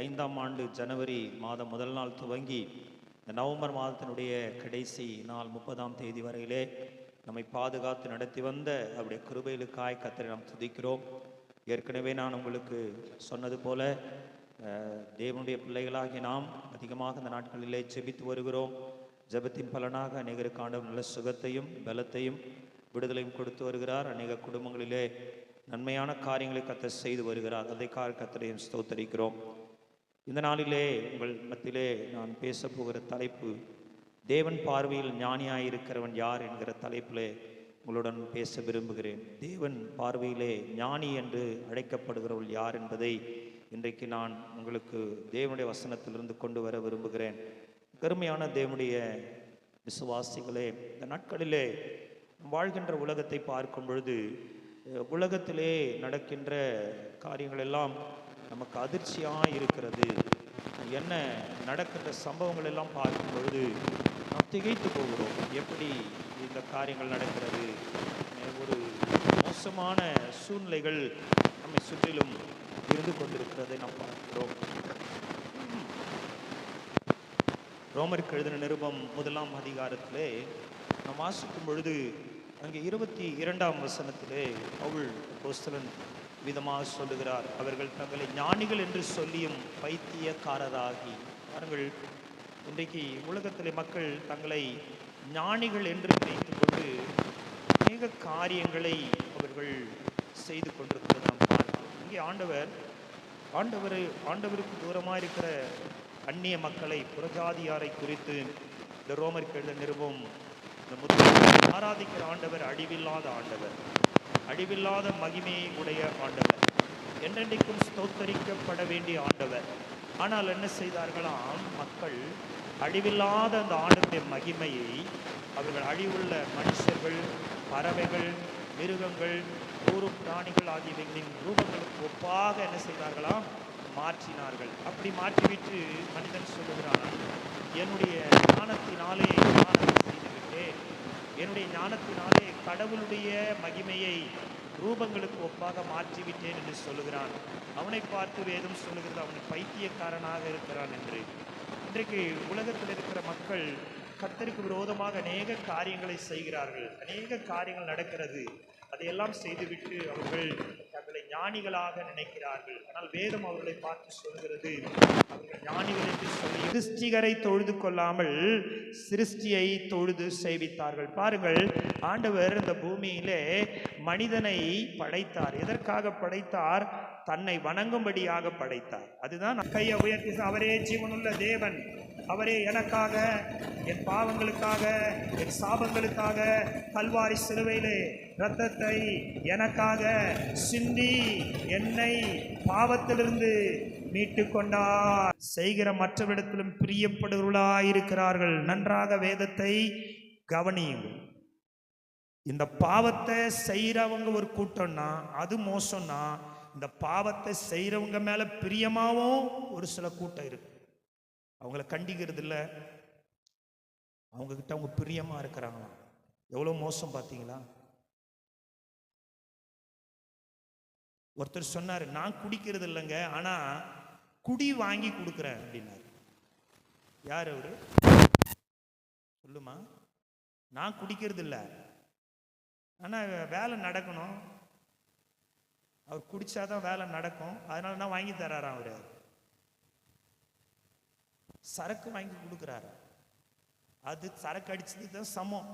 2025ஆம் ஆண்டு ஜனவரி மாதம் முதல் நாள் துவங்கி இந்த நவம்பர் மாதத்தினுடைய கடைசி நாள் 30ஆம் தேதி வரையிலே நம்மை பாதுகாத்து நடத்தி வந்த அவருடைய கிருபைகளுக்காய் கர்த்தரை நாம் துதிக்கிறோம். ஏற்கனவே நான் உங்களுக்கு சொன்னது போல தேவனுடைய பிள்ளைகளாகி நாம் அதிகமாக இந்த நாட்களிலே ஜெபித்து வருகிறோம். ஜெபத்தின் பலனாக அநேகருக்கு ஆண்டவர் நல்ல சுகத்தையும் பலத்தையும் விடுதலையும் கொடுத்து வருகிறார். அநேக குடும்பங்களிலே நன்மையான காரியங்களை கர்த்தர் செய்து வருகிறார். அதைக்காக கர்த்தரையும் ஸ்தோத்தரிக்கிறோம். இந்த நாளிலே உங்கள் மத்தியிலே நான் பேச போகிற தலைப்பு, தேவன் பார்வையில் ஞானியாயிருக்கிறவன் யார் என்கிற தலைப்பிலே உங்களுடன் பேச விரும்புகிறேன். தேவன் பார்வையிலே ஞானி என்று அழைக்கப்படுகிறவள் யார் என்பதை இன்றைக்கு நான் உங்களுக்கு தேவனுடைய வசனத்திலிருந்து கொண்டு வர விரும்புகிறேன். கருமையான தேவனுடைய விசுவாசிகளே, இந்த நாட்களிலே வாழ்கின்ற உலகத்தை பார்க்கும் பொழுது உலகத்திலே நடக்கின்ற காரியங்கள் எல்லாம் நமக்கு அதிர்ச்சியாக இருக்கிறது. என்ன நடக்கின்ற சம்பவங்கள் எல்லாம் பார்க்கும் பொழுது நாம் திகைத்து போகிறோம். எப்படி இந்த காரியங்கள் நடக்கிறது? ஒரு மோசமான சூழ்நிலைகள் நம்மை சுற்றிலும் இருந்து கொண்டிருக்கிறதை நாம் பார்க்கிறோம். ரோமருக்கு எழுதின நிருபம் 1ஆம் அதிகாரத்திலே நாம் வாசிக்கும் பொழுது அங்கே 22ஆம் வசனத்திலே பவுல் அப்போஸ்தலன் விதமாக சொல்லுகிறார், அவர்கள் தங்களை ஞானிகள் என்று சொல்லியும் பைத்தியக்காரராகி. பாருங்கள், இன்றைக்கு உலகத்திலே மக்கள் தங்களை ஞானிகள் என்று நினைத்து கொண்டு அநேக காரியங்களை அவர்கள் செய்து கொண்டிருக்கிறது நாம் பார்க்கிறோம். இங்கே ஆண்டவருக்கு தூரமாக இருக்கிற அந்நிய மக்களை, புறஜாதியாரை குறித்து இந்த ரோமருக்கு எழுதின நிருபம் ஆராதிக்கிற ஆண்டவர் அழிவில்லாத ஆண்டவர், அழிவில்லாத மகிமையை உடைய ஆண்டவர், என்றென்றைக்கும் ஸ்தோத்தரிக்கப்பட வேண்டிய ஆண்டவர். ஆனால் என்ன செய்தார்களாம் மக்கள்? அழிவில்லாத அந்த ஆண்டவருடைய மகிமையை அவர்கள் அழிவுள்ள மனுஷர்கள், பறவைகள், மிருகங்கள், ஊரும் பிராணிகள் ஆகியவைகளின் ரூபங்களுக்கு ஒப்பாக என்ன செய்தார்களாம்? மாற்றினார்கள். அப்படி மாற்றிவிட்டு மனிதன் சொல்லுகிறான், என்னுடைய ஞானத்தினாலே என்னுடைய ஞானத்தினாலே கடவுளுடைய மகிமையை ரூபங்களுக்கு ஒப்பாக மாற்றிவிட்டேன் என்று சொல்லுகிறான். அவனை பார்த்து வேதம் சொல்லுகிறது, அவனை பைத்தியக்காரனாக இருக்கிறான் என்று. இன்றைக்கு உலகத்தில் இருக்கிற மக்கள் கர்த்தருக்கு விரோதமாக அநேக காரியங்களை செய்கிறார்கள். அநேக காரியங்கள் நடக்கிறது. அதையெல்லாம் செய்துவிட்டு அவர்கள் தங்களை ஞானிகளாக நினைக்கிறார்கள். ஆனால் வேதம் அவர்களை பார்த்து சொல்கிறது, அவர்கள் ஞானிகள் என்று சொல்லி சிருஷ்டிகரை தொழுது கொள்ளாமல் சிருஷ்டியை தொழுது சேவித்தார்கள். பாருங்கள், ஆண்டவர் இந்த பூமியிலே மனிதனை படைத்தார். எதற்காக படைத்தார்? தன்னை வணங்கும்படியாக படைத்தார். அதுதான் கையை உயர்த்தி, அவரே ஜீவனுள்ள தேவன், அவரே எனக்காக, என் பாவங்களுக்காக, என் சாபங்களுக்காக கல்வாரி சிலுவையிலே இரத்தத்தை எனக்காக சிந்தி என்னை பாவத்திலிருந்து மீட்டு கொண்டார். செய்கிற மற்றவரிடத்திலும் பிரியப்படுவர்களாயிருக்கிறார்கள். நன்றாக வேதத்தை கவனியுங்கள். இந்த பாவத்தை செய்கிறவங்க ஒரு கூட்டம்னா அது மோசம்னா, இந்த பாவத்தை செய்கிறவங்க மேல பிரியமாவும் ஒரு சில கூட்டம் இருக்கு. அவங்கள கண்டிக்கிறது இல்லை, அவங்க கிட்ட அவங்க பிரியமா இருக்கிறாங்களாம். எவ்வளவு மோசம் பார்த்தீங்களா? ஒருத்தர் சொன்னாரு, நான் குடிக்கிறது இல்லைங்க, ஆனா குடி வாங்கி கொடுக்குறேன் அப்படின்னாரு. யார் அவரு? சொல்லுமா. நான் குடிக்கிறது இல்லை, ஆனா வேலை நடக்கணும், அவர் குடிச்சாதான் வேலை நடக்கும், அதனால நான் வாங்கி தர்றாராம். அவரு சரக்கு வாங்கி கொடுக்குறாரு. அது சரக்கு அடிச்சது தான் சமம்.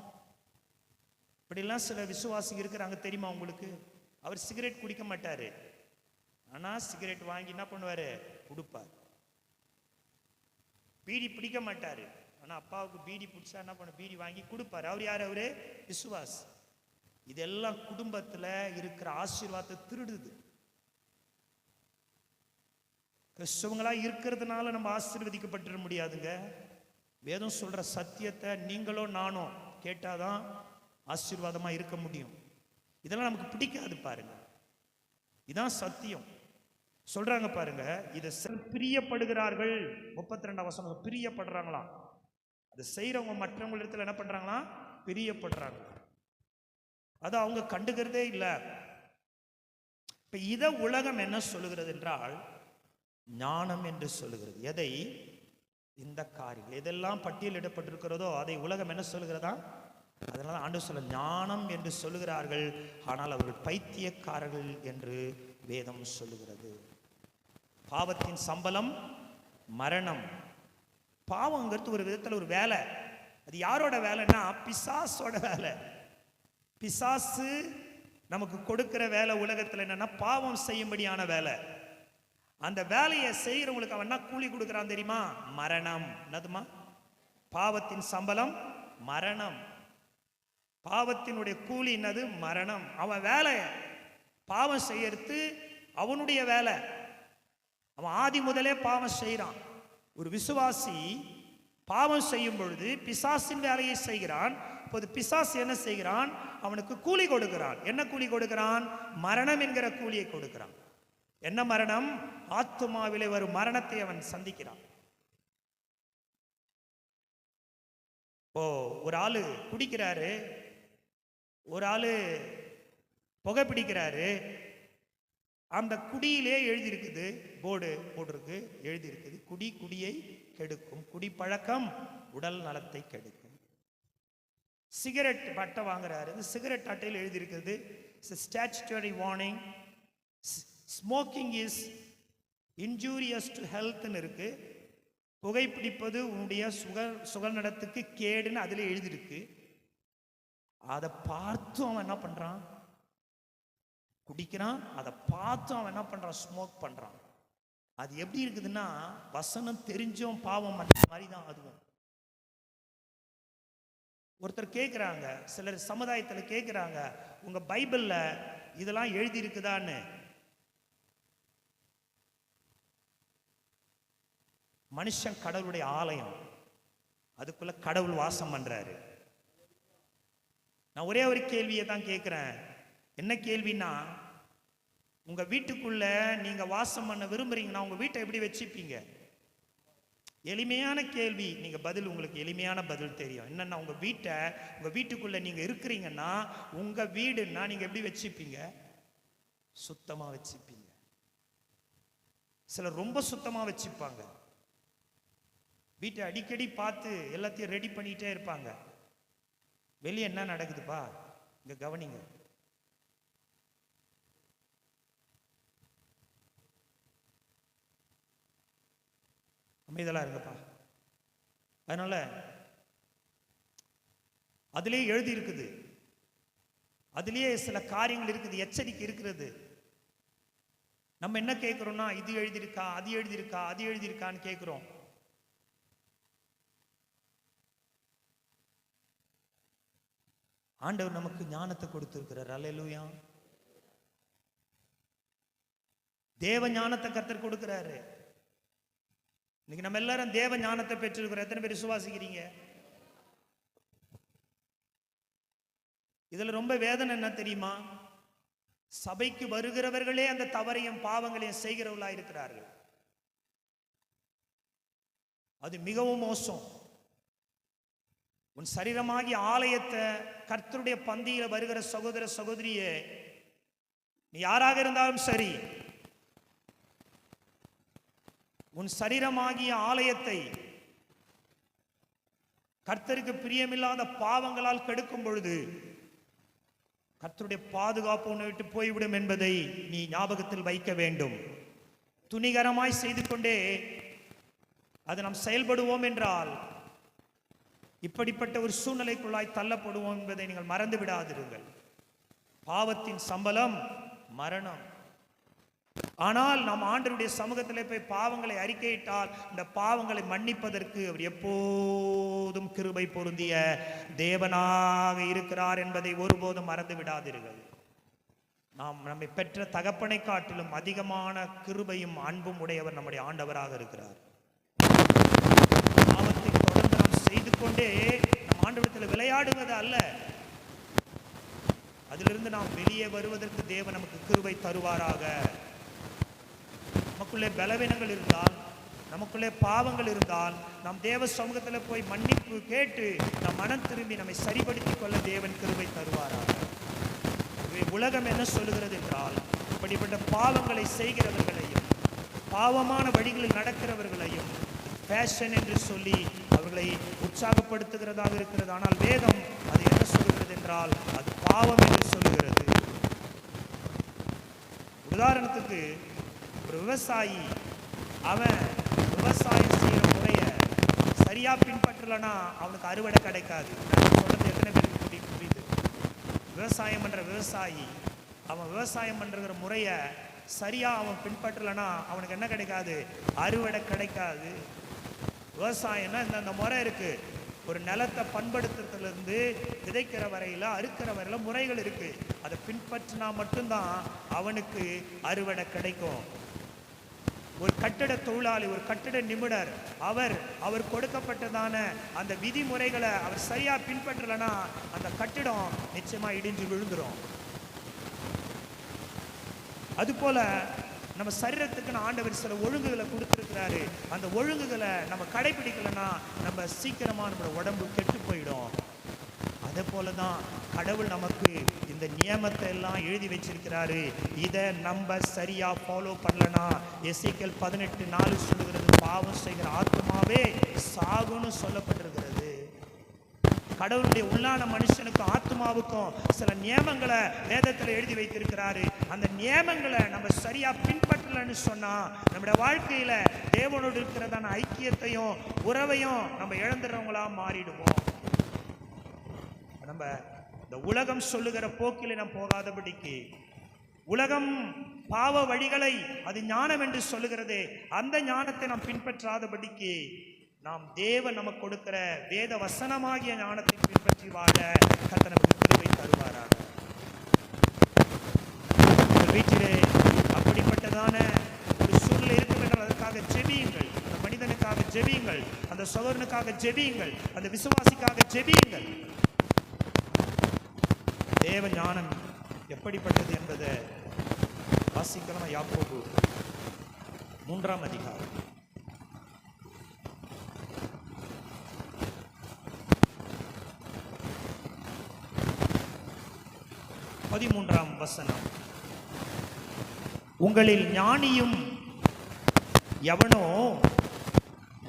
இப்படிலாம் சில விசுவாசிகள் இருக்கிறாங்க தெரியுமா உங்களுக்கு? அவர் சிகரெட் குடிக்க மாட்டாரு, ஆனா சிகரெட் வாங்கி என்ன பண்ணுவாரு? கொடுப்பார். பீடி பிடிக்க மாட்டாரு, ஆனா அப்பாவுக்கு பீடி பிடிச்சா என்ன பண்ண? பீடி வாங்கி கொடுப்பாரு. அவர் யார்? அவரு விசுவாசி. இதெல்லாம் குடும்பத்துல இருக்கிற ஆசீர்வாதத்தை திருடுது. கிறிஸ்தவங்களா இருக்கிறதுனால நம்ம ஆசீர்வதிக்கப்பட்டிட முடியாதுங்க. வேதம் சொல்ற சத்தியத்தை நீங்களோ நானோ கேட்டாதான் ஆசீர்வாதமா இருக்க முடியும். இதெல்லாம் நமக்கு பிடிக்காது பாருங்க. இதான் சத்தியம். சொல்றாங்க பாருங்க, இதை பிரியப்படுகிறார்கள். 32ஆம் வசனம், பிரியப்படுறாங்களாம். அதை செய்யறவங்க மற்றவங்க இடத்துல என்ன பண்றாங்களா? பிரியப்படுறாங்க. அதை அவங்க கண்டுகிறதே இல்லை. இப்ப இத உலகம் என்ன சொல்லுகிறது என்றால், ஞானம் என்று சொல்லுகிறது. எதை? இந்த காரியங்கள் எதெல்லாம் பட்டியலிடப்பட்டிருக்கிறதோ அதை உலகம் என்ன சொல்லுகிறதா? அதனால ஆண்டவர் சொல்ல ஞானம் என்று சொல்லுகிறார்கள், ஆனால் அவர்கள் பைத்தியக்காரர்கள் என்று வேதம் சொல்லுகிறது. பாவத்தின் சம்பளம் மரணம். பாவங்கிறது ஒரு விதத்தில் ஒரு வேலை. அது யாரோட வேலைன்னா பிசாசோட வேலை. பிசாசு நமக்கு கொடுக்கிற வேலை உலகத்தில் என்னன்னா பாவம் செய்யும்படியான வேலை. அந்த வேலையை செய்யறவங்களுக்கு அவன் என்ன கூலி கொடுக்குறான் தெரியுமா? மரணம். என்னதுமா? பாவத்தின் சம்பளம் மரணம். பாவத்தினுடைய கூலி என்னது? மரணம். அவன் வேலை பாவம் செய்யறது அவனுடைய வேலை. அவன் ஆதி முதலே பாவம் செய்யறான். ஒரு விசுவாசி பாவம் செய்யும் பொழுது பிசாசின் வேலையை செய்கிறான். இப்போது பிசாசு என்ன செய்கிறான்? அவனுக்கு கூலி கொடுக்கிறான். என்ன கூலி கொடுக்கிறான்? மரணம் என்கிற கூலியை கொடுக்கிறான். என்ன மரணம்? ஆத்துமாவிலே வரும் மரணத்தை அவன் சந்திக்கிறான். ஒரு ஆளு குடிக்கிறாரு, ஒரு ஆளு புகை பிடிக்கிறாரு. அந்த குடியிலே எழுதியிருக்குது, போர்டு போட்டிருக்கு, எழுதியிருக்குது, குடி குடியை கெடுக்கும், குடி பழக்கம் உடல் நலத்தை கெடுக்கும். சிகரெட் அட்டை வாங்குறாரு, சிகரெட் அட்டையில் எழுதியிருக்குது statutory warning, smoking is injurious to ஹெல்த்னு இருக்கு. புகைப்பிடிப்பது உன்னுடைய சுகநலத்துக்கு கேடுன்னு அதில் எழுதியிருக்கு. அதை பார்த்தும் அவன் என்ன பண்றான்? குடிக்கிறான். அதை பார்த்தும் அவன் என்ன பண்றான்? ஸ்மோக் பண்றான். அது எப்படி இருக்குதுன்னா வசனம் தெரிஞ்சும் பாவம் அந்த மாதிரி தான் அதுவும். ஒருத்தர் கேட்குறாங்க, சிலர் சமுதாயத்தில் கேட்குறாங்க, உங்க பைபிள்ல இதெல்லாம் எழுதி இருக்குதான்னு. மனுஷன் கடவுளுடைய ஆலயம், அதுக்குள்ள கடவுள் வாசம் பண்றாரு. நான் ஒரே ஒரு கேள்வியை தான் கேட்கிறேன். என்ன கேள்வின்னா, உங்க வீட்டுக்குள்ள நீங்க வாசம் பண்ண விரும்புறீங்கன்னா உங்க வீட்டை எப்படி வச்சுப்பீங்க? எளிமையான கேள்வி. நீங்க பதில், உங்களுக்கு எளிமையான பதில் தெரியும். என்னன்னா, உங்க வீட்டுக்குள்ள நீங்க இருக்கிறீங்கன்னா, உங்க வீடுன்னா நீங்க எப்படி வச்சுப்பீங்க? சுத்தமா வச்சுப்பீங்க. சிலர் ரொம்ப சுத்தமா வச்சுப்பாங்க. வீட்டை அடிக்கடி பார்த்து எல்லாத்தையும் ரெடி பண்ணிட்டே இருப்பாங்க. வெளியே என்ன நடக்குதுப்பா இங்க கவனிங்க. அமைதலா இருங்கப்பா. அதனால அதிலே எழுதி இருக்குது, அதிலேயே சில காரியங்கள் இருக்குது, எச்சரிக்கை இருக்கிறது. நம்ம என்ன கேட்கிறோம்னா, இது எழுதியிருக்கா, அது எழுதியிருக்கா, அது எழுதியிருக்கான்னு கேட்கிறோம். ஆண்டவர் நமக்கு ஞானத்தை கொடுத்திருக்கிறார். அல்லேலூயா. தேவ ஞானத்தை கர்த்தர் கொடுக்கிறாரு. இன்னைக்கு நம்ம எல்லாரும் தேவ ஞானத்தை பெற்றிருக்கிறோம். எத்தனை பேர் விசுவாசிக்கிறீங்க? இதுல ரொம்ப வேதனை என்ன தெரியுமா? சபைக்கு வருகிறவர்களே அந்த தவறையும் பாவங்களையும் செய்கிறவர்களா இருக்கிறார்கள். அது மிகவும் மோசம். உன் சரீரமாகி ஆலயத்தை, கர்த்தருடைய பந்தியில வருகிற சகோதர சகோதரியே, நீ யாராக இருந்தாலும் சரி, உன் சரீரமாகிய ஆலயத்தை கர்த்தருக்கு பிரியமில்லாத பாவங்களால் கெடுக்கும் பொழுது கர்த்தருடைய பாதுகாப்பு உன்னை விட்டு போய்விடும் என்பதை நீ ஞாபகத்தில் வைக்க வேண்டும். துணிகரமாய் செய்து கொண்டே அது நாம் செயல்படுவோம் என்றால் இப்படிப்பட்ட ஒரு சூழ்நிலைக்குள்ளாய் தள்ளப்படுவோம் என்பதை நீங்கள் மறந்து விடாதிருங்கள். பாவத்தின் சம்பளம் மரணம். ஆனால் நாம் ஆண்டவருடைய சமூகத்தில் போய் பாவங்களை அறிக்கையிட்டால் இந்த பாவங்களை மன்னிப்பதற்கு அவர் எப்போதும் கிருபை பொருந்திய தேவனாக இருக்கிறார் என்பதை ஒருபோதும் மறந்து விடாதீர்கள். நாம் நம்மை பெற்ற தகப்பனை காட்டிலும் அதிகமான கிருபையும் அன்பும் உடையவர் நம்முடைய ஆண்டவராக இருக்கிறார். பாவத்தை தொடர்ந்து நாம் செய்து கொண்டே நம் ஆண்டவரிடத்தில் விளையாடுவது அல்ல, அதிலிருந்து நாம் வெளியே வருவதற்கு தேவன் நமக்கு கிருபை தருவாராக. நமக்குள்ளே பலவீனங்கள் இருந்தால், நமக்குள்ளே பாவங்கள் இருந்தால், நாம் தேவ சமூகத்தில் போய் மன்னிப்பு கேட்டு நம் மனம் திரும்பி நம்மை சரிபடுத்திக் கொள்ள தேவன் கிருபை தருவாராக. உலகம் என்ன சொல்லுகிறது என்றால், இப்படிப்பட்ட பாவங்களை செய்கிறவர்களையும் பாவமான வழிகளில் நடக்கிறவர்களையும் ஃபேஷன் என்று சொல்லி அவர்களை உற்சாகப்படுத்துகிறதாக இருக்கிறது. ஆனால் வேதம் அது என்ன சொல்கிறது என்றால் அது பாவம் என்று சொல்லுகிறது. உதாரணத்துக்கு ஒரு விவசாயி அவன் விவசாயம் செய்கிற முறையை சரியா பின்பற்றலன்னா அவனுக்கு அறுவடை கிடைக்காது. நான் சொல்றது எத்தனை பேருக்கு புரியுது? விவசாயம் பண்ற விவசாயி அவன் விவசாயம் பண்ற முறையை சரியா அவன் பின்பற்றலன்னா அவனுக்கு என்ன கிடைக்காது? அறுவடை கிடைக்காது. விவசாயம்னா இந்த முறை இருக்கு. ஒரு நிலத்தை பண்படுத்துறதுல இருந்து விதைக்கிற வரையில அறுக்கிற வரையில முறைகள் இருக்கு. அதை பின்பற்றினா மட்டும்தான் அவனுக்கு அறுவடை கிடைக்கும். ஒரு கட்டிட தொழிலாளி, ஒரு கட்டிட நிபுணர், அவர் கொடுக்கப்பட்டதான அந்த விதிமுறைகளை அவர் சரியா பின்பற்றலன்னா அந்த கட்டிடம் நிச்சயமா இடிஞ்சு விழுந்துடும். அது போல நம்ம சரீரத்துக்கு ஆண்டவர் சில ஒழுங்குகளை கொடுத்துருக்கிறாரு. அந்த ஒழுங்குகளை நம்ம கடைபிடிக்கலன்னா நம்ம சீக்கிரமா நம்மளோட உடம்பு கெட்டு போயிடும். அதே போலதான் கடவுள் நமக்கு இந்த நியமத்தை எல்லாம் எழுதி வச்சிருக்கிறாரு. இதை நம்ம சரியா ஃபாலோ பண்ணலனா எசேக்கியேல் 18:4 சொல்லுகிறது, பாவம் செய்கிற ஆத்மாவே சாகுன்னு சொல்லப்பட்டிருக்கிறது. கடவுளுடைய உள்ளான மனுஷனுக்கும் ஆத்மாவுக்கும் சில நியமங்களை வேதத்தில் எழுதி வைத்திருக்கிறாரு. அந்த நியமங்களை நம்ம சரியா பின்பற்றலன்னு சொன்னா நம்முடைய வாழ்க்கையில தேவனோடு இருக்கிறதான ஐக்கியத்தையும் உறவையும் நம்ம இழந்துடுறவங்களா மாறிடுவோம். நம்ம இந்த உலகம் சொல்லுகிற போக்கில நாம் போகாதபடிக்கு, உலகம் பாவ வழிகளை அது ஞானம் என்று சொல்லுகிறது, அந்த ஞானத்தை நாம் பின்பற்றாதபடிக்கு நாம் தேவன் நமக்கு கொடுக்கிற வேத வசனமாகிய ஞானத்தை பின்பற்றி வாழ கர்த்தர் நமக்கு கிருபை தருவாராக. வீட்டிலே அப்படிப்பட்டதான ஒரு சூழ்நிலை இருக்கும் என்றால் அதற்காக ஜெபியுங்கள். அந்த மனிதனுக்காக ஜெபியுங்கள், அந்த சகோதரனுக்காக ஜெபியுங்கள், அந்த விசுவாசிக்காக ஜெபியுங்கள். தேவ ஞானம் எப்படிப்பட்டது என்பதை வாசிக்கலாம். யாக்கோபு 3ஆம் அதிகாரம் 13ஆம் வசனம். உங்களில் ஞானியும் எவனோ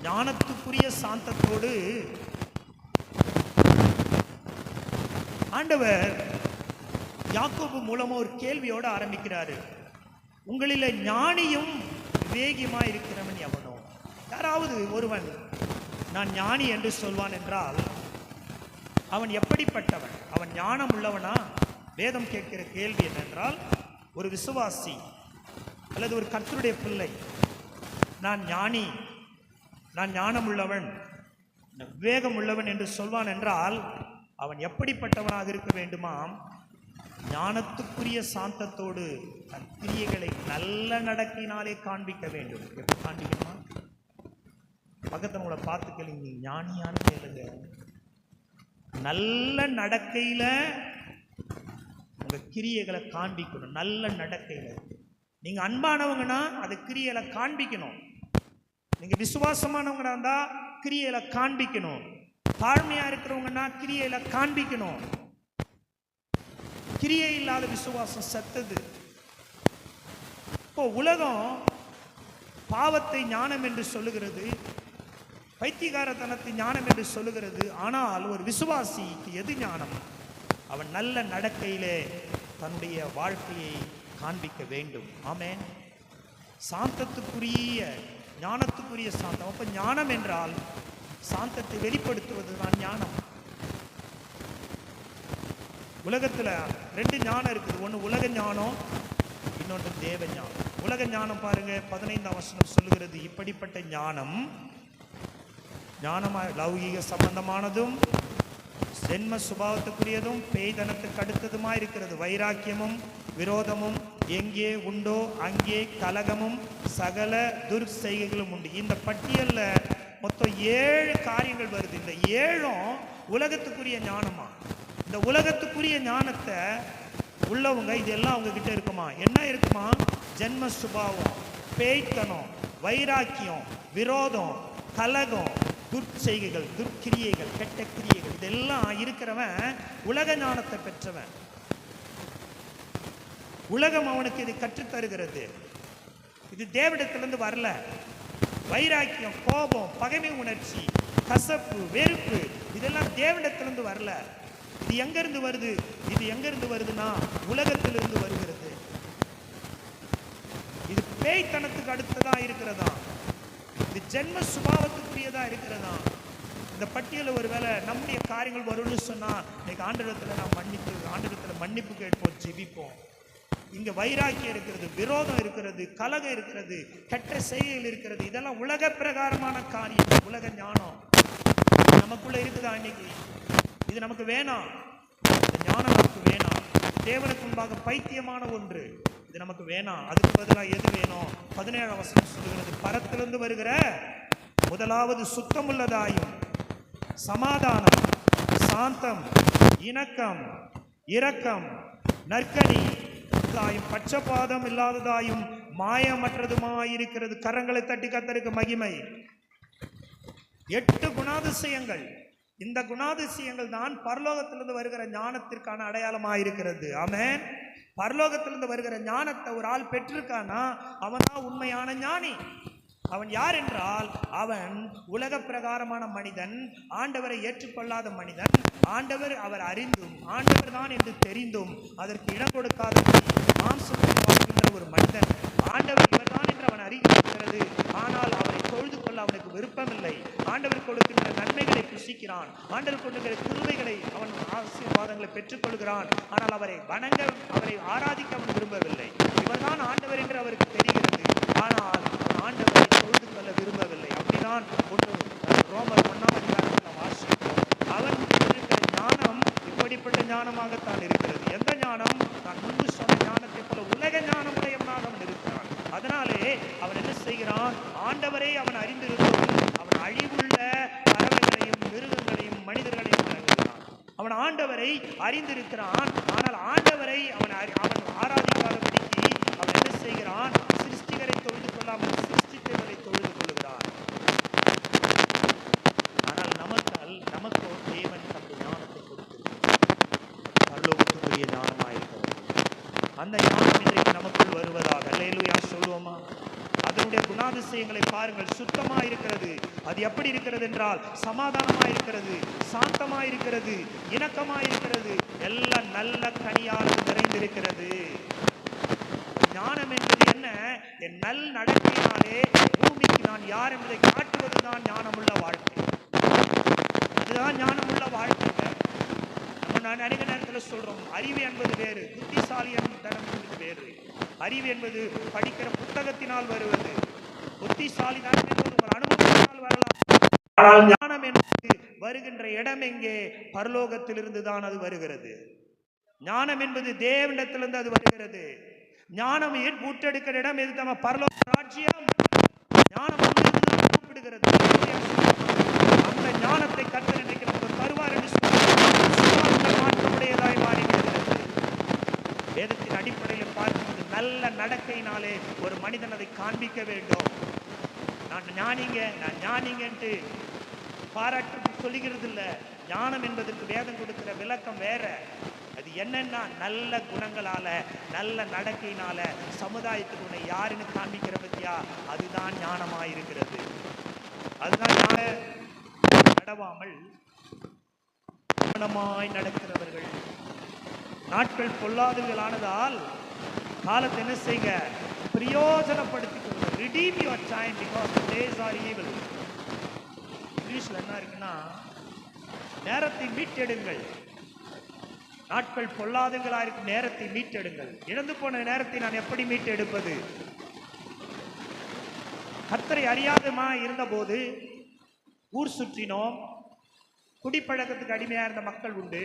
ஞானத்துக்குரிய சாந்தத்தோடு. ஆண்டவர் யாக்கோபு மூலமா ஒரு கேள்வியோடு ஆரம்பிக்கிறாரு. உங்களில ஞானியும் விவேகியுமா இருக்கிறவன் எவனோ? யாராவது ஒருவன் நான் ஞானி என்று சொல்வான் என்றால் அவன் எப்படிப்பட்டவன்? அவன் ஞானம் உள்ளவனா? வேதம் கேட்கிற கேள்வி என்னென்றால், ஒரு விசுவாசி அல்லது ஒரு கர்த்தருடைய பிள்ளை நான் ஞானி, நான் ஞானம் உள்ளவன், விவேகம் உள்ளவன் என்று சொல்வான் என்றால் அவன் எப்படிப்பட்டவனாக இருக்க வேண்டுமாம்? ஞானத்துக்குரிய சாந்தத்தோடு தன் கிரியைகளை நல்ல நடக்கையினாலே காண்பிக்க வேண்டும். எப்படி காண்பிக்கணுமா? பக்கத்துல உங்களை பார்த்து கேளுங்க, ஞானியான கேளுங்க. நல்ல நடக்கையில உங்க கிரியைகளை காண்பிக்கணும். நல்ல நடக்கையில நீங்க அன்பானவங்கன்னா அது கிரியைகளை காண்பிக்கணும். நீங்க விசுவாசமானவங்களா இருந்தா கிரியைகளை காண்பிக்கணும். தாழ்மையா இருக்கிறவங்கன்னா கிரியைகளை காண்பிக்கணும். கிரியை இல்லாத விசுவாசம் செத்தது. இப்போ உலகம் பாவத்தை ஞானம் என்று சொல்லுகிறது, பைத்தியகாரத்தனத்தை ஞானம் என்று சொல்லுகிறது. ஆனால் ஒரு விசுவாசிக்கு எது ஞானம்? அவன் நல்ல நடக்கையிலே தன்னுடைய வாழ்க்கையை காண்பிக்க வேண்டும். ஆமென். சாந்தத்துக்குரிய ஞானத்துக்குரிய சாந்தம். அப்ப ஞானம் என்றால் சாந்தத்தை வெளிப்படுத்துவதுதான் ஞானம். உலகத்துல 2 ஞானம் இருக்குது. ஒன்று உலக ஞானம், இன்னொன்று தேவ ஞானம். உலக ஞானம் பாருங்க, 15ஆம் வசனம் சொல்லுகிறது, இப்படிப்பட்ட ஞானம் லௌகீக சம்பந்தமானதும் ஜென்ம சுபாவத்துக்குரியதும் பேய்தனத்துக்கு அடுத்ததுமா இருக்கிறது. வைராக்கியமும் விரோதமும் எங்கே உண்டோ அங்கே கலகமும் சகல துர்செய்கைகளும் உண்டு. இந்த பட்டியல்ல மொத்தம் 7 காரியங்கள் வருது. இந்த 7ம் உலகத்துக்குரிய ஞானமா? இந்த உலகத்துக்குரிய ஞானத்தை உள்ளவங்க இதெல்லாம் அவங்க கிட்ட இருக்குமா? என்ன இருக்குமா? ஜென்ம சுபாவம், பேய்த்தனம், வைராக்கியம், விரோதம், கலகம், துர்ச்செய்கைகள், துர்க்கிரியைகள், கெட்ட கிரியைகள், இதெல்லாம் இருக்கிறவன் உலக ஞானத்தை பெற்றவன். உலகம் அவனுக்கு இது கற்றுத்தருகிறது. இது தேவனிடத்திலிருந்து வரல. வைராக்கியம், கோபம், பகைமை உணர்ச்சி, கசப்பு, வெறுப்பு இதெல்லாம் தேவனிடத்திலிருந்து வரல. இது எங்கிருந்து வருது? இது எங்கிருந்து வருதுன்னா உலகத்திலிருந்து வருகிறது. இது பேய்த்தனத்துக்கு அடுத்ததா இருக்கிறதா, இது ஜென்ம சுபாவத்துக்குரியதா இருக்கிறதா. இந்த பட்டியலில் ஒருவேளை நம்முடைய காரியங்கள் வரும்னு சொன்னா இன்னைக்கு ஆண்டவரிடத்துல நாம் ஆண்டவரிடத்துல மன்னிப்பு கேட்போம், ஜெபிப்போம். இங்க வைராக்கியம் இருக்கிறது, விரோதம் இருக்கிறது, கலகம் இருக்கிறது, கெட்ட செய்கைகள் இருக்கிறது. இதெல்லாம் உலக பிரகாரமான காரியம், உலக ஞானம் நமக்குள்ள இருக்குதா? இன்னைக்கு இது நமக்கு வேணாம். இந்த ஞானம் நமக்கு வேணாம். தேவனுக்கு முன்பாக பைத்தியமான ஒன்று, இது நமக்கு வேணாம். அதுக்கு பதிலாக எது வேணும்? 17ஆம் வசனம் சொல்லுகிறது, பரத்திலிருந்து வருகிற முதலாவது சுத்தமுள்ளதாயும் சமாதானம், சாந்தம், இணக்கம், இரக்கம், நற்கனி, பட்சபாதம் இல்லாததாயும் மாயமற்றதுமாயிருக்கிறது. கரங்களை தட்டி கர்த்தருக்கு மகிமை. 8 குணாதிசயங்கள். இந்த குணாதிசயங்கள் தான் பரலோகத்திலிருந்து வருகிற ஞானத்திற்கான அடையாளமாயிருக்கிறது. ஆமென். பரலோகத்திலிருந்து வருகிற ஞானத்தை ஒரு ஆள் பெற்றிருக்கானா அவன் தான் உண்மையான ஞானி. அவன் யார் என்றால் அவன் உலக பிரகாரமான மனிதன், ஆண்டவரை ஏற்றுக்கொள்ளாத மனிதன், ஆண்டவர் அவர் அறிந்தும் ஆண்டவர் தான் என்று தெரிந்தும் அதற்கு இடம் கொடுக்காத மாம்சத்தில் வாழ்கின்ற ஒரு மனிதன். ஆண்டவர் இவர் தான் என்று அவன் அறிந்திருக்கிறது, ஆனால் அவரை தொழுது கொள்ள அவனுக்கு விருப்பமில்லை. ஆண்டவர் கொடுக்கின்ற நன்மைகளை புசிக்கிறான், ஆண்டவர் கொடுக்கிற கிருபைகளை அவன் ஆசீர்வாதங்களை பெற்றுக்கொள்கிறான், ஆனால் அவரை வணங்க, அவரை ஆராதிக்க அவன் விரும்பவில்லை. இவர்தான் ஆண்டவர் என்று அவருக்கு தெரிகிறது, ஆனால் ஆண்டவரை தொழுது கொள்ள விரும்பவில்லை. அப்படிதான் ரோமர் 1ஆம் அதிகாரத்தில் வாசிக்கிறோம். அவன் இருக்கிற ஞானம் இப்படிப்பட்ட ஞானமாகத்தான் இருக்கிறது. எந்த ஞானம்? நான் முன்பு சொன்ன ஞானத்தை போல உலக ஞானம் உடையவனாக அவன் இருக்கிறான். அதனாலே அவன் என்ன செய்கிறான்? ஆண்டவரை அவன் அறிந்திருந்தும் அவன் அழிவுள்ள பறவைகளையும் மிருகங்களையும் மனிதர்களையும் வணங்குகிறான். அவன் ஆண்டவரை அறிந்திருக்கிறான், ஆனால் ஆண்டவரை அவன் ஆராதிக்காதபடிக்கு அவன் என்ன செய்கிறான்? சிருஷ்டிகரை தொழுது கொள்ளாமல் சிருஷ்டித்தவரை தொழுது கொள்கிறான். ஆனால் நமக்கோ தேவன் தம்முடைய ஞானத்தை கொடுத்திருக்கிறார். பரலோகத்துக்குரிய ஞானமாயிருக்கிறது. அந்த ஞானம் இன்றைக்கு நமக்குள் வருவதாக அல்லேலூயா சொல்லுவோமா? அதனுடைய குணாதிசயங்களை பாருங்கள். சுத்தமா இருக்கிறது. அது எப்படி இருக்கிறது என்றால் சமாதானமா இருக்கிறது, சாந்தமா இருக்கிறது, இணக்கமா இருக்கிறது, எல்லாம் நல்ல கனியானது நிறைந்திருக்கிறது. ஞானம் என்பது என்ன? என் நல் நடக்கையினாலே பூமிக்கு நான் யார் என்பதை காட்டுவதுதான் ஞானமுள்ள வாழ்க்கை. இதுதான் ஞானமுள்ள வாழ்க்கை. நம்ம அநேக நேரத்தில் சொல்றோம், அறிவு என்பது வேறு, புத்திசாலியம் தனம் என்பது வேறு. அறிவு என்பது படிக்கிற புத்தகத்தினால் வருவது, புத்திசாலி தான் என்பது உங்கள் அனுபவத்தினால் வரலாம். ஆனால் ஞானம் என்பது வருகின்ற இடம் எங்கே? பரலோகத்திலிருந்து தான் அது வருகிறது. ஞானம் என்பது தேவனிடத்திலிருந்து அது வருகிறது. ஞானம் ஊற்றெடுக்கிற இடம் எது? நம்ம பரலோக ராஜ்யம். ஞானம் கூப்பிடுகிறது. அந்த ஞானத்தை கர்த்தர் இன்றைக்கு நமக்கு தருவார் என்று மாற்றமுடையதாய் மாறிவிடுகிறது. வேதத்தின் அடிப்படையில் பார்க்கும்போது நல்ல நடக்கையினாலே ஒரு மனிதன் அதை காண்பிக்க வேண்டும். நான் ஞானிங்கன்ட்டு பாராட்டு சொல்லுகிறது இல்லை. ஞானம் என்பதற்கு வேதம் கொடுக்கிற விளக்கம் வேற. அது என்னன்னா நல்ல குணங்களால, நல்ல நடக்கையினால சமுதாயத்துக்கு உன்னை யாருன்னு காண்பிக்கிற பத்தியா, அதுதான் ஞானமாயிருக்கிறது. அதுதான் நடவாமல் ஞானமாய் நடக்கிறவர்கள். நாட்கள் பொல்லாதவர்களானதால் காலத்தை என்ன செய்க? பிரயோஜனப்படுத்திக் கொள்ளுங்க. Redeem your time because the days are evil. இங்கிலீஷ்ல என்ன இருக்குன்னா, நேரத்தை மீட்டெடுங்கள். நாட்கள் பொல்லாதவர்களா இருக்கும் நேரத்தை மீட்டெடுங்கள். இழந்து போன நேரத்தை நான் எப்படி மீட்டெடுப்பது? கர்த்தரை அறியாதமா இருந்த போது ஊர் சுற்றினோம். குடிப்பழக்கத்துக்கு அடிமையா இருந்த மக்கள் உண்டு.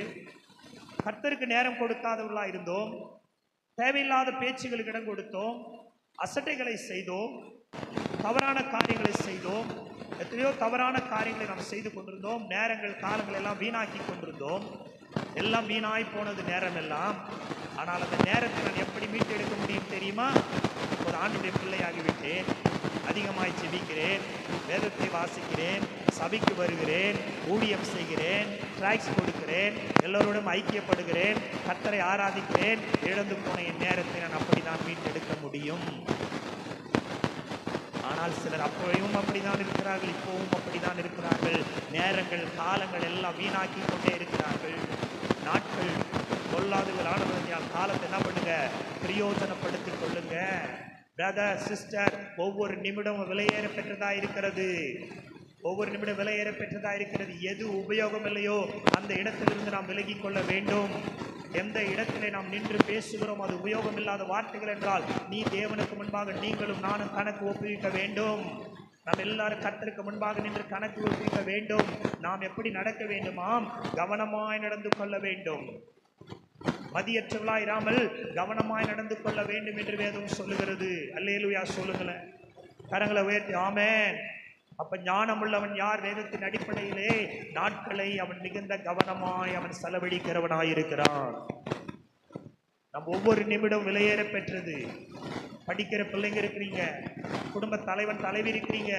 கர்த்தருக்கு நேரம் கொடுக்காதவர்களா இருந்தோம். தேவையில்லாத பேச்சுகளுக்கு இடம் கொடுத்தோம். அசட்டைகளை செய்தோம். தவறான காரியங்களை செய்தோம். எத்தனையோ தவறான காரியங்களை நாம் செய்து கொண்டிருந்தோம். நேரங்கள், காலங்கள் எல்லாம் வீணாக்கி கொண்டிருந்தோம். எல்லாம் வீணாய் போனது நேரம் எல்லாம். ஆனால் அந்த நேரத்தை நான் எப்படி மீட்டெடுக்க முடியும் தெரியுமா? ஒரு ஆண்டுடைய பிள்ளையாகிவிட்டேன். அதிகமாய் ஜெபிக்கிறேன், வேதத்தை வாசிக்கிறேன், சபைக்கு வருகிறேன், ஊழியம் செய்கிறேன், ட்ராக்ஸ் கொடுக்கிறேன், எல்லோரோடும் ஐக்கியப்படுகிறேன், கர்த்தரை ஆராதிக்கிறேன். இழந்து போன என் நேரத்தை நான் அப்படிதான் மீட்டெடுக்க முடியும். ஆனால் சிலர் அப்பவும் அப்படிதான் இருக்கிறார்கள், இப்பவும் அப்படிதான் இருக்கிறார்கள். நேரங்கள் காலங்கள் எல்லாம் வீணாக்கி கொண்டே இருக்கிறார்கள். நாட்கள் பொல்லாதுகள் ஆனவர்கள் காலத்தை என்ன பண்ணுங்க, பிரயோஜனப்படுத்திக் கொள்ளுங்க. பிரதர் சிஸ்டர், ஒவ்வொரு நிமிடமும் விலையேற பெற்றதா இருக்கிறது. ஒவ்வொரு நிமிடம் விலையேற பெற்றதா இருக்கிறது. எது உபயோகம் இல்லையோ அந்த இடத்திலிருந்து நாம் விலகி கொள்ள வேண்டும். எந்த இடத்திலே நாம் நின்று பேசுகிறோம் அது உபயோகம் இல்லாத வார்த்தைகள் என்றால் நீ தேவனுக்கு முன்பாக நீங்களும் நானும் கணக்கு ஒப்புவிக்க வேண்டும். நாம் எல்லாரும் கர்த்தருக்கு முன்பாக நின்று கணக்கு ஒப்புவிக்க வேண்டும். நாம் எப்படி நடக்க வேண்டுமாம்? கவனமாய் நடந்து கொள்ள வேண்டும். மதியற்றவளாயிராமல் கவனமாய் நடந்து கொள்ள வேண்டும் என்று வேதம் சொல்லுகிறது. அல்லேலூயா சொல்லுங்களேன், கரங்களை உயர்த்தி ஆமென். அப்ப ஞானம் உள்ளவன் யார்? வேதத்தின் அடிப்படையிலே நாட்களை அவன் மிகுந்த கவனமாய் அவன் செலவழிக்கிறவனாயிருக்கிறான். நம் ஒவ்வொரு நிமிடம் விலையேற பெற்றது. படிக்கிற பிள்ளைங்க இருக்கிறீங்க, குடும்ப தலைவன் தலைவி இருக்கிறீங்க,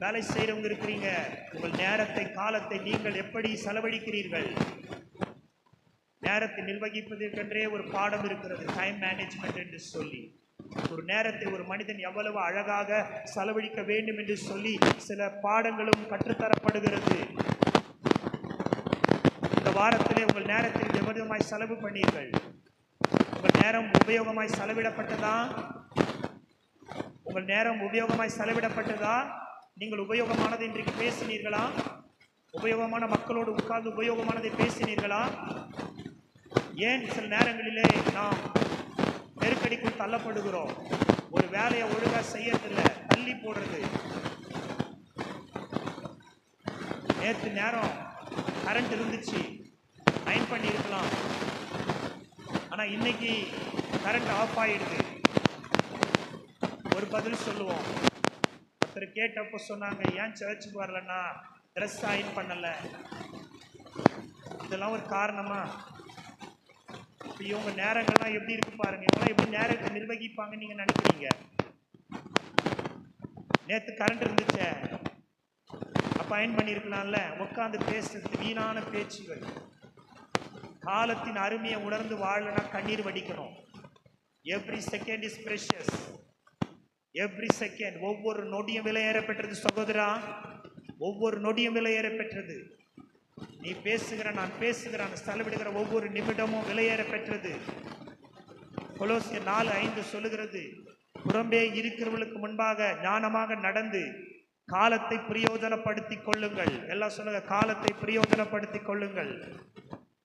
வேலை செய்கிறவங்க இருக்கிறீங்க. உங்கள் நேரத்தை காலத்தை நீங்கள் எப்படி செலவழிக்கிறீர்கள்? நேரத்தை நிர்வகிப்பதற்கென்றே ஒரு பாடம் இருக்கிறது, டைம் மேனேஜ்மெண்ட் என்று சொல்லி. ஒரு நேரத்தை ஒரு மனிதன் எவ்வளவு அழகாக செலவழிக்க வேண்டும் என்று சொல்லி சில பாடங்களும் கற்றுத்தரப்படுகிறது. இந்த வாரத்திலே உங்கள் நேரத்தை எவ்வளவுமாய் செலவு பண்ணீர்கள்? உங்கள் நேரம் உபயோகமாய் செலவிடப்பட்டதா? உங்கள் நேரம் உபயோகமாய் செலவிடப்பட்டதா? நீங்கள் உபயோகமானதை இன்றைக்கு பேசினீர்களா? உபயோகமான மக்களோடு உட்கார்ந்து உபயோகமானதை பேசினீர்களா? ஏன் சில நேரங்களிலே நாம் நெருக்கடிக்குள் தள்ளப்படுகிறோம்? ஒரு வேலையை ஒழுங்கா செய்யறதில்லை, தள்ளி போடுறது. நேற்று நேரம் கரண்ட் இருந்துச்சு, அயன் பண்ணி இருக்கலாம், ஆனா இன்னைக்கு கரண்ட் ஆஃப் ஆயிடுது. ஒரு பதில் சொல்லுவோம். ஒருத்தர் கேட்டப்போ சொன்னாங்க, ஏன் சர்ச்சுக்கு வரலன்னா ட்ரெஸ் அயன் பண்ணல. இதெல்லாம் ஒரு காரணமா? இவங்க நேரங்கள்லாம் எப்படி இருக்கு பாருங்க. இவங்களாம் எப்படி நேரத்தை நிர்வகிப்பாங்க நீங்க நினைக்கிறீங்க? நேற்று கரண்ட் இருந்துச்சே, அப்ப அயன் பண்ணியிருக்கலாம்ல. உட்காந்து பேசுறது வீணான பேச்சுகள். காலத்தின் அருமையை உணர்ந்து வாழனா கண்ணீர் வடிக்கணும். Every second is precious. Every second, ஒவ்வொரு நொடியும் விலையேற பெற்றது சகோதரா. ஒவ்வொரு நொடியும் விலையேற பெற்றது. நீ பேசுகிற, நான் பேசுகிறான், செலவிடுகிற ஒவ்வொரு நிமிடமும் விலையேற பெற்றது. கொலோசியர் 4:5 சொல்லுகிறது, புறம்பே இருக்கிறவர்களுக்கு முன்பாக ஞானமாக நடந்து காலத்தை பிரயோஜனப்படுத்திக் கொள்ளுங்கள். எல்லாம் சொல்லுங்க, காலத்தை பிரயோஜனப்படுத்திக் கொள்ளுங்கள்.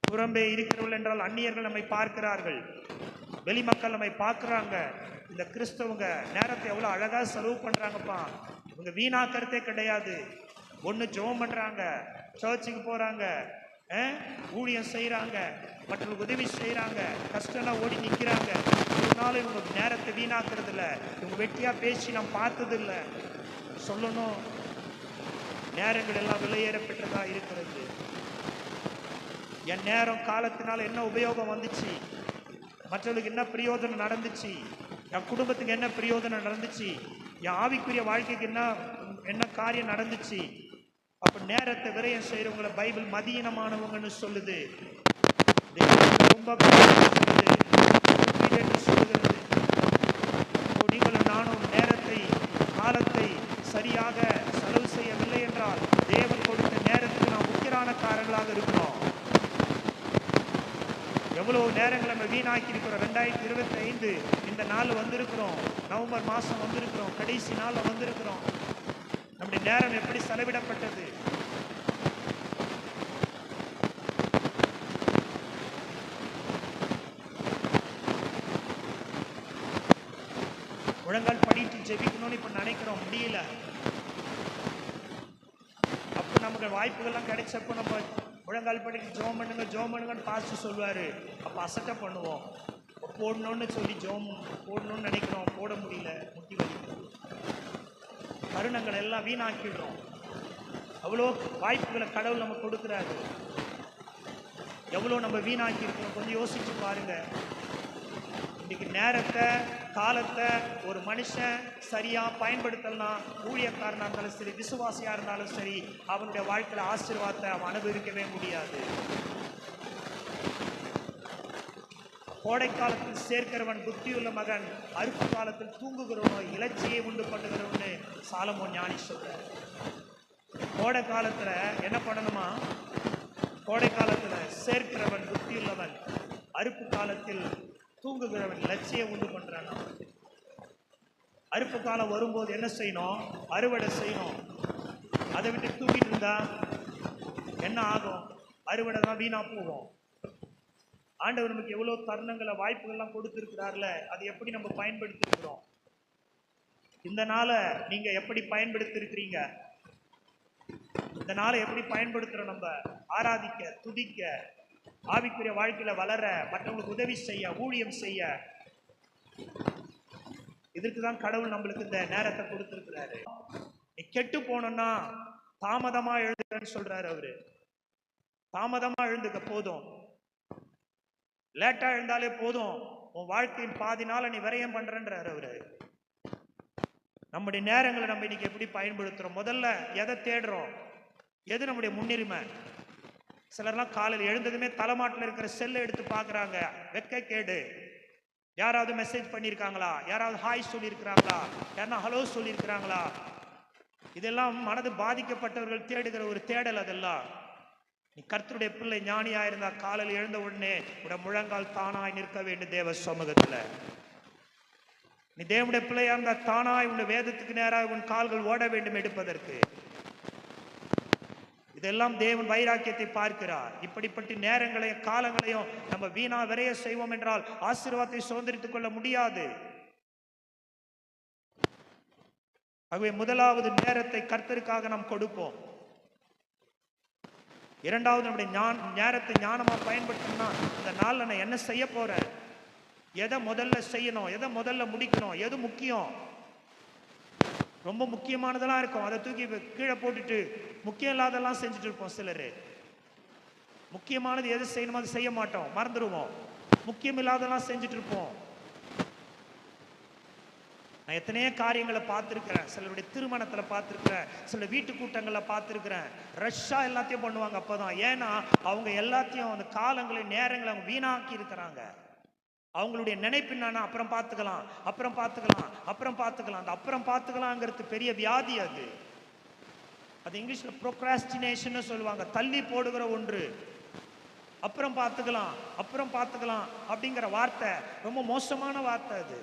புறம்பே இருக்கிறவர்கள் என்றால் அந்நியர்கள் நம்மை பார்க்கிறார்கள், வெளிமக்கள் நம்மை பார்க்கிறாங்க. இந்த கிறிஸ்தவங்க நேரத்தை எவ்வளோ அழகா செலவு பண்றாங்கப்பா. இவங்க வீணாக்கிறதே கிடையாது. ஒன்று ஜெபம் பண்றாங்க, சர்ச்சுக்கு போறாங்க, ஊழியம் செய்யறாங்க, மற்றவங்களுக்கு உதவி செய்யறாங்க, கஷ்டம்னா ஓடி நிற்கிறாங்க. ஒரு நாள் இவங்க நேரத்தை வீணாக்குறது இல்லை. இவங்க வெட்டியா பேசி நாம் பார்த்தது இல்லை. சொல்லணும், நேரங்கள் எல்லாம் விலையேற பெற்றதா இருக்கிறது. என் நேரம் காலத்தினால என்ன உபயோகம் வந்துச்சு? மற்றவர்களுக்கு என்ன பிரயோஜனம் நடந்துச்சு? என் குடும்பத்துக்கு என்ன பிரயோஜனம் நடந்துச்சு? என் ஆவிக்குரிய வாழ்க்கைக்கு என்ன காரியம் நடந்துச்சு? அப்ப நேரத்தை விரயம் செய்யறவங்களை பைபிள் மதியீனமானவங்கன்னு சொல்லுது. ரொம்ப சொல்லுகிறது. நீங்களும் நானும் நேரத்தை காலத்தை சரியாக செலவு செய்யவில்லை என்றால் தேவன் கொடுத்த நேரத்துக்கு நாம் முக்கியமானக்காரர்களாக இருக்கிறோம். எவ்வளவு நேரங்களை நம்ம வீணாக்கி இருக்கிறோம். 2025 இந்த நாள் வந்திருக்கிறோம், நவம்பர் மாசம் வந்திருக்கிறோம், கடைசி நாள் வந்திருக்கிறோம். நம்முடைய நேரம் எப்படி செலவிடப்பட்டது? முழங்கால் படிட்டு ஜெபிக்கணும்னு இப்ப நினைக்கிறோம், முடியல. அப்ப நமக்கு வாய்ப்புகள்லாம் கிடைச்சப்போ நம்ம முழங்கால் படிட்டு ஜோம் பண்ணுங்கன்னு பாஸ்டர் சொல்லுவாரு. அப்ப அசட்டை பண்ணுவோம், போடணும்னு சொல்லி ஜோம் போடணும்னு நினைக்கிறோம், போட முடியல, முட்டி வலிக்கும். தருணங்கள் எல்லாம் வீணாக்கிடுறோம். அவ்வளோ வாய்ப்புகளை கடவுள் நம்ம கொடுக்குறாரு. எவ்வளோ நம்ம வீணாக்கி இருக்கோம் கொஞ்சம் யோசிச்சு பாருங்க. இன்னைக்கு நேரத்தை காலத்தை ஒரு மனுஷன் சரியா பயன்படுத்தலாம், ஊழியக்காரனா இருந்தாலும் சரி, விசுவாசியா இருந்தாலும் சரி, அவனுடைய வாழ்க்கையில ஆசீர்வாதத்தை அவன் அனுபவிக்கவே முடியாது. கோடை காலத்தில் சேர்க்கிறவன் புத்தியுள்ள மகன், அறுப்பு காலத்தில் தூங்குகிறவனோ இலச்சியை உண்டு பண்ணுகிறவன்னு சாலமோன் ஞானி சொல்றார். கோடை காலத்துல என்ன பண்ணணுமா? கோடை காலத்துல சேர்க்கிறவன் புத்தியுள்ளவன், அறுப்பு காலத்தில் தூங்குகிறவன் இலச்சியை உண்டு பண்றான். அறுப்பு காலம் வரும்போது என்ன செய்யணும்? அறுவடை செய்யணும். அதை விட்டு தூங்கிட்டு இருந்தா என்ன ஆகும்? அறுவடை தான் வீணா போகும். ஆண்டவர் நமக்கு எவ்வளவு தருணங்களை, வாய்ப்புகள்லாம் கொடுத்திருக்கிறார்ல, அது எப்படி நம்ம பயன்படுத்தி இருக்கிறோம்? இந்த நாளை நீங்க எப்படி பயன்படுத்தி இருக்கிறீங்க? இந்த நாளை எப்படி பயன்படுத்துறோம்? நம்ம ஆராதிக்க, துதிக்க, ஆவிக்குரிய வாழ்க்கையில வளர, மற்றவங்களுக்கு உதவி செய்ய, ஊழியம் செய்ய. இதற்குதான் கடவுள் நம்மளுக்கு இந்த நேரத்தை கொடுத்திருக்கிறாரு. நீ கெட்டு போனோம்னா தாமதமா எழுதுன்னு சொல்றாரு அவரு. தாமதமா எழுந்துக்க, போதும். லேட்டா எழுந்தாலே போதும், உன் வாழ்க்கையின் பாதி நாளை நீ விரயம் பண்றன்றாரு அவரு. நம்முடைய நேரங்களை நம்ம இன்னைக்கு எப்படி பயன்படுத்துறோம்? முதல்ல எதை தேடுறோம்? எது நம்முடைய முன்னுரிமை? சிலர்லாம் காலையில் எழுந்ததுமே தலைமாட்டில் இருக்கிற செல்லை எடுத்து பார்க்குறாங்க. வெக்க கேடு. யாராவது மெசேஜ் பண்ணியிருக்காங்களா? யாராவது ஹாய் சொல்லியிருக்கிறாங்களா? யாரா ஹலோ சொல்லியிருக்கிறாங்களா? இதெல்லாம் மனது பாதிக்கப்பட்டவர்கள் தேடுகிற ஒரு தேடல். அதெல்லாம் நீ கர்த்தருடைய பிள்ளை, ஞானியா இருந்தா காலையில் எழுந்த உடனே உடைய முழங்கால் தானாய் நிற்க வேண்டும் தேவ சமூகத்துல. நீ தேவனுடைய பிள்ளையா இருந்தா தானாய் உன் வேதத்துக்கு நேராக உன் கால்கள் ஓட வேண்டும் எடுப்பதற்கு. இதெல்லாம் தேவன் வைராக்கியத்தை பார்க்கிறார். இப்படிப்பட்ட நேரங்களையும் காலங்களையும் நம்ம வீணா விரைய செய்வோம் என்றால் ஆசீர்வாதத்தை சுதந்திரித்துக் கொள்ள முடியாது. ஆகவே முதலாவது நேரத்தை கர்த்தருக்காக நாம் கொடுப்போம். இரண்டாவது, நம்முடைய நேரத்தை ஞானமா பயன்படுத்தணும்னா இந்த நாள்ல நான் என்ன செய்ய போறேன், எதை முதல்ல செய்யணும், எதை முதல்ல முடிக்கணும், எது முக்கியம். ரொம்ப முக்கியமானதெல்லாம் இருக்கும், அதை தூக்கி கீழே போட்டுட்டு முக்கியம் இல்லாதெல்லாம் செஞ்சுட்டு இருப்போம். சிலர் முக்கியமானது எது செய்யணுமோ அதை செய்ய மாட்டோம், மறந்துடுவோம். முக்கியம் இல்லாதெல்லாம் செஞ்சுட்டு இருப்போம். நான் எத்தனையோ காரியங்களை பார்த்துருக்கிறேன். சிலருடைய திருமணத்தில் பார்த்துருக்கிறேன், சில வீட்டு கூட்டங்களில் பார்த்துருக்கிறேன். ரஷ்ஷாக எல்லாத்தையும் பண்ணுவாங்க. அப்போதான், ஏன்னா அவங்க எல்லாத்தையும் அந்த காலங்களை, நேரங்களை அவங்க வீணாக்கி இருக்கிறாங்க. அவங்களுடைய நினைப்பு என்னன்னா, அப்புறம் பார்த்துக்கலாம், அப்புறம் பார்த்துக்கலாம், அப்புறம் பார்த்துக்கலாம். அந்த அப்புறம் பார்த்துக்கலாங்கிறது பெரிய வியாதி. அது இங்கிலீஷ்ல ப்ரோக்ராஸ்டினேஷன் சொல்லுவாங்க, தள்ளி போடுகிற ஒன்று. அப்புறம் பார்த்துக்கலாம், அப்புறம் பார்த்துக்கலாம் அப்படிங்கிற வார்த்தை ரொம்ப மோசமான வார்த்தை. அது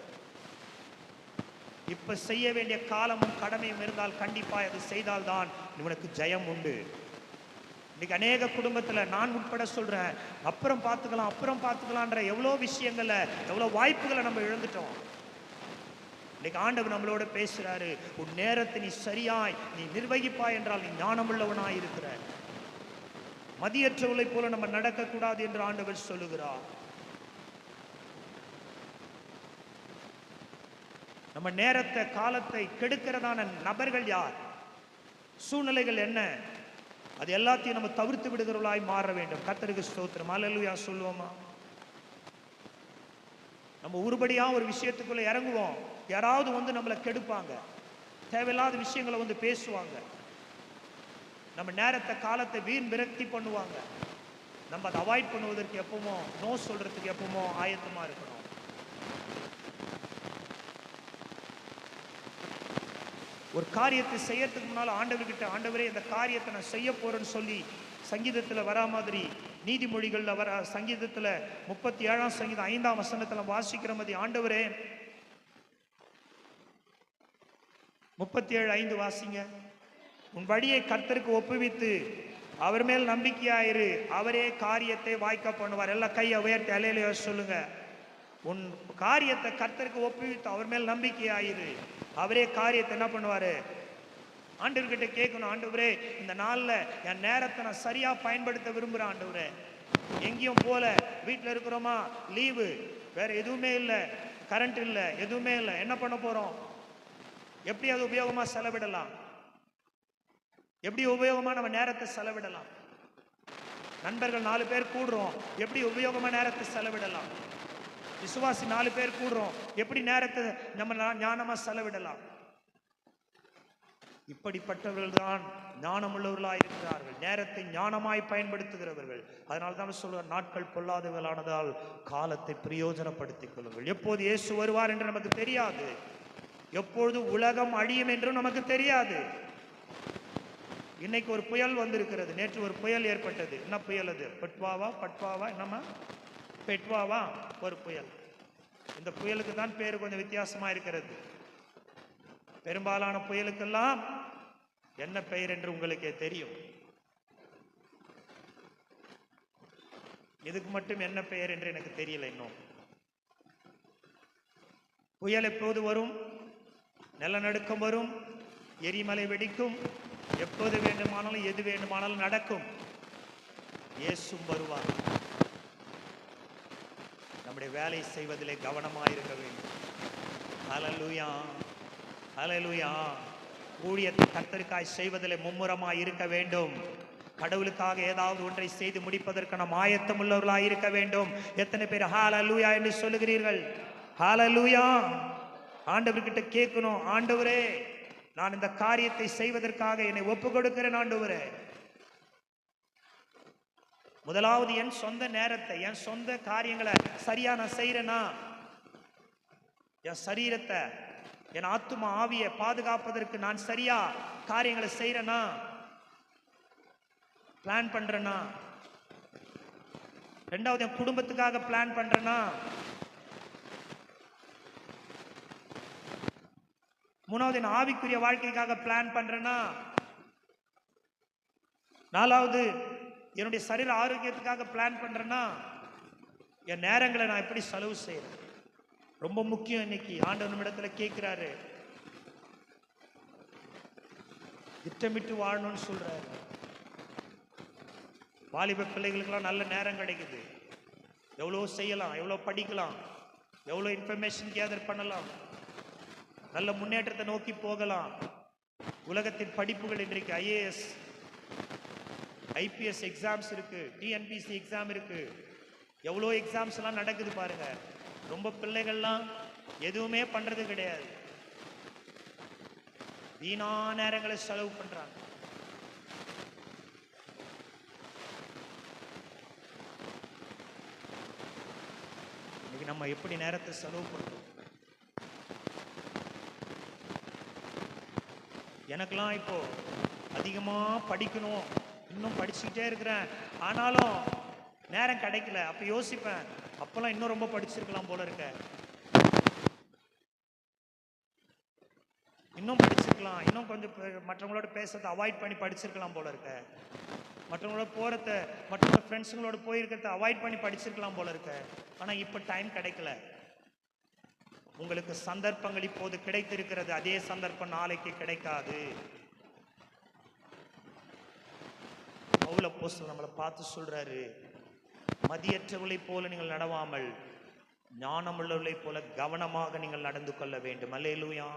இப்ப செய்ய வேண்டிய காலமும் கடமையும் இருந்தால் கண்டிப்பா அது செய்தால்தான் இவனுக்கு ஜெயம் உண்டு. இன்னைக்கு அநேக குடும்பத்துல, நான் உட்பட சொல்றேன், அப்புறம் பார்த்துக்கலாம், அப்புறம் பார்த்துக்கலான்ற எவ்வளோ விஷயங்களை, எவ்வளோ வாய்ப்புகளை நம்ம இழந்துட்டோம். இன்னைக்கு ஆண்டவர் நம்மளோட பேசுறாரு, உன் நேரத்தை நீ சரியாய் நீ நிர்வகிப்பாய் என்றால் நீ ஞானமுள்ளவனாய் இருக்கிற. மதியற்றவளை போல நம்ம நடக்கக்கூடாது என்று ஆண்டவர் சொல்லுகிறார். நம்ம நேரத்தை, காலத்தை கெடுக்கிறதான நபர்கள் யார், சூழ்நிலைகள் என்ன, அது எல்லாத்தையும் நம்ம தவிர்த்து விடுகிறவர்களாய் மாற வேண்டும். கர்த்தருக்கு ஸ்தோத்திரம். அல்லேலூயா சொல்லுவோமா? நம்ம உருப்படியா ஒரு விஷயத்துக்குள்ள இறங்குவோம், யாராவது வந்து நம்மளை கெடுப்பாங்க, தேவையில்லாத விஷயங்களை வந்து பேசுவாங்க, நம்ம நேரத்தை, காலத்தை வீண் விரக்தி பண்ணுவாங்க. நம்ம அதை அவாய்ட் பண்ணுவதற்கு எப்பவுமோ, நோ சொல்றதுக்கு எப்பவுமோ ஆயத்தமா இருக்கணும். ஒரு காரியத்தை செய்யறதுக்கு முன்னால் ஆண்டவர்கிட்ட, ஆண்டவரே இந்த காரியத்தை நான் செய்ய போறேன்னு சொல்லி சங்கீதத்தில் வரா மாதிரி, நீதிமொழிகளில் வர சங்கீதத்தில் 37ஆம் சங்கீதம் 5ஆம் வசனத்தில் வாசிக்கிற மாதிரி, ஆண்டவரே 37:5 வாசிங்க. உன் வழியை கர்த்தருக்கு ஒப்புவித்து அவர் மேல் நம்பிக்கையாயிரு, அவரே காரியத்தை வாய்க்க பண்ணுவார். எல்லாம் கையை உயர்த்தி அல்லேலூயா சொல்லுங்க. உன் காரியத்தை கர்த்தருக்கு ஒப்புவித்து அவர் மேல் நம்பிக்கையாயிரு, அவரே காரியத்தை என்ன பண்ணுவாரு? ஆண்டவர்கிட்ட கேட்கணும், ஆண்டவரே இந்த நாளில் என் நேரத்தை நான் சரியா பயன்படுத்த விரும்புகிறேன். ஆண்டவரே எங்கேயும் போல, வீட்டில் இருக்கிறோமா, லீவு, வேற எதுவுமே இல்லை, கரண்ட் இல்லை, எதுவுமே இல்லை, என்ன பண்ண போறோம்? எப்படி அது உபயோகமா செலவிடலாம்? எப்படி உபயோகமா நம்ம நேரத்தை செலவிடலாம்? நண்பர்கள் 4 பேர் கூடுறோம், எப்படி உபயோகமா நேரத்தை செலவிடலாம்? விசுவாசி 4 பேர் கூடுறோம், எப்படி நேரத்தை நம்ம ஞானமா செலவிடலாம்? இப்படிப்பட்டவர்கள் தான் ஞானமுள்ளவர்களாய் இருக்கிறார்கள், நேரத்தை ஞானமாய் பயன்படுத்துகிறவர்கள். அதனால தான் சொல்ற நாட்கள் பொல்லாதவர்களானதால் காலத்தை பிரயோஜனப்படுத்திக் கொள்ளுங்கள். எப்போது இயேசு வருவார் என்று நமக்கு தெரியாது, எப்பொழுது உலகம் அழியும் என்றும் நமக்கு தெரியாது. இன்னைக்கு ஒரு புயல் வந்திருக்கிறது, நேற்று ஒரு புயல் ஏற்பட்டது. என்ன புயல் அது? பட்வாவா என்னம்மா பெட்வாவா ஒரு புயல். இந்த புயலுக்கு தான் பேரு கொஞ்சம் வித்தியாசமா இருக்கிறது. பெரும்பாலான புயலுக்கெல்லாம் என்ன பெயர் என்று உங்களுக்கே தெரியும். இதுக்கு மட்டும் என்ன பெயர் என்று எனக்கு தெரியல இன்னும். புயல் எப்போது வரும், நிலநடுக்கம் வரும், எரிமலை வெடிக்கும், எப்போது வேண்டுமானாலும் எது வேண்டுமானாலும் நடக்கும். இயேசுவும் வருவார். நம்முடைய வேலை செய்வதிலே கவனமாயிருக்க வேண்டும். ஹல்லேலூயா, ஹல்லேலூயா. ஊழியத்தை கர்த்தருக்காய் செய்வதிலே மும்முரமாய் இருக்க வேண்டும். கடவுளுக்காக ஏதாவது ஒன்றை செய்து முடிப்பதற்கான ஆயத்தம் உள்ளவர்களாய் இருக்க வேண்டும். எத்தனை பேர் ஹல்லேலூயா என்று சொல்லுகிறீர்கள்? ஹல்லேலூயா. ஆண்டவர்கிட்ட கேட்கணும், ஆண்டவரே நான் இந்த காரியத்தை செய்வதற்காக என்னை ஒப்பு கொடுக்கிறேன் ஆண்டவரே. முதலாவது என் சொந்த நேரத்தை, என் சொந்த காரியங்களை சரியா நான் செய்யறேனா, என் சரீரத்தை, என் ஆத்துமா ஆவியை பாதுகாப்பதற்கு நான் சரியா காரியங்களை செய்யறேனா, பிளான் பண்றேனா. ரெண்டாவது என் குடும்பத்துக்காக பிளான் பண்றேனா. மூணாவது என் ஆவிக்குரிய வாழ்க்கைக்காக பிளான் பண்றேனா. நாலாவது என்னுடைய சரீர ஆரோக்கியத்துக்காக பிளான் பண்றேன்னா, என் நேரங்களை நான் எப்படி செலவு செய்யறேன். ரொம்ப முக்கியம். இன்னைக்கு ஆண்டவர் நம்மிடத்துல கேட்கிறாரு, திட்டமிட்டு வாழணும்னு சொல்றாரு. வாலிப பிள்ளைகளுக்கெல்லாம் நல்ல நேரம் கிடைக்குது, எவ்வளோ செய்யலாம், எவ்வளோ படிக்கலாம், எவ்வளோ இன்ஃபர்மேஷன் கேதர் பண்ணலாம், நல்ல முன்னேற்றத்தை நோக்கி போகலாம். உலகத்தின் படிப்புகள் இன்றைக்கு ஐஏஎஸ் ஐபிஎஸ் எக்ஸாம்ஸ் இருக்கு, டிஎன்பிசி எக்ஸாம் இருக்கு, எவ்வளோ எக்ஸாம்ஸ் எல்லாம் நடக்குது பாருங்க. ரொம்ப பிள்ளைகள்லாம் எதுவுமே பண்றது கிடையாது, வீணா நேரங்களை செலவு பண்றாங்க. இன்னைக்கு நம்ம எப்படி நேரத்தை செலவு பண்றோம்? எனக்கெல்லாம் இப்போ அதிகமா படிக்கணும், இன்னும் படிச்சுக்கிட்டே இருக்கிறேன், ஆனாலும் நேரம் கிடைக்கல. அப்ப யோசிப்பேன், அப்பெல்லாம் இன்னும் ரொம்ப படிச்சிருக்கலாம் போல இருக்க, இன்னும் படிச்சிருக்கலாம், இன்னும் கொஞ்சம் மற்றவங்களோட பேசுறதை அவாய்ட் பண்ணி படிச்சிருக்கலாம் போல இருக்க, மற்றவங்களோட போறத, மற்றவங்களோட ஃப்ரெண்ட்ஸுங்களோட போயிருக்கிறத அவாய்ட் பண்ணி படிச்சிருக்கலாம் போல இருக்க. ஆனா இப்ப டைம் கிடைக்கல. உங்களுக்கு சந்தர்ப்பங்கள் இப்போது கிடைத்திருக்கிறது, அதே சந்தர்ப்பம் நாளைக்கு கிடைக்காது. பவுல் அப்போஸ்தலன் நம்மளை பார்த்து சொல்றாரு, மதியற்றவர்களை போல நீங்கள் நடவாமல் ஞானமுள்ளவர்களை போல கவனமாக நீங்கள் நடந்து கொள்ள வேண்டும். அல்லேலூயா.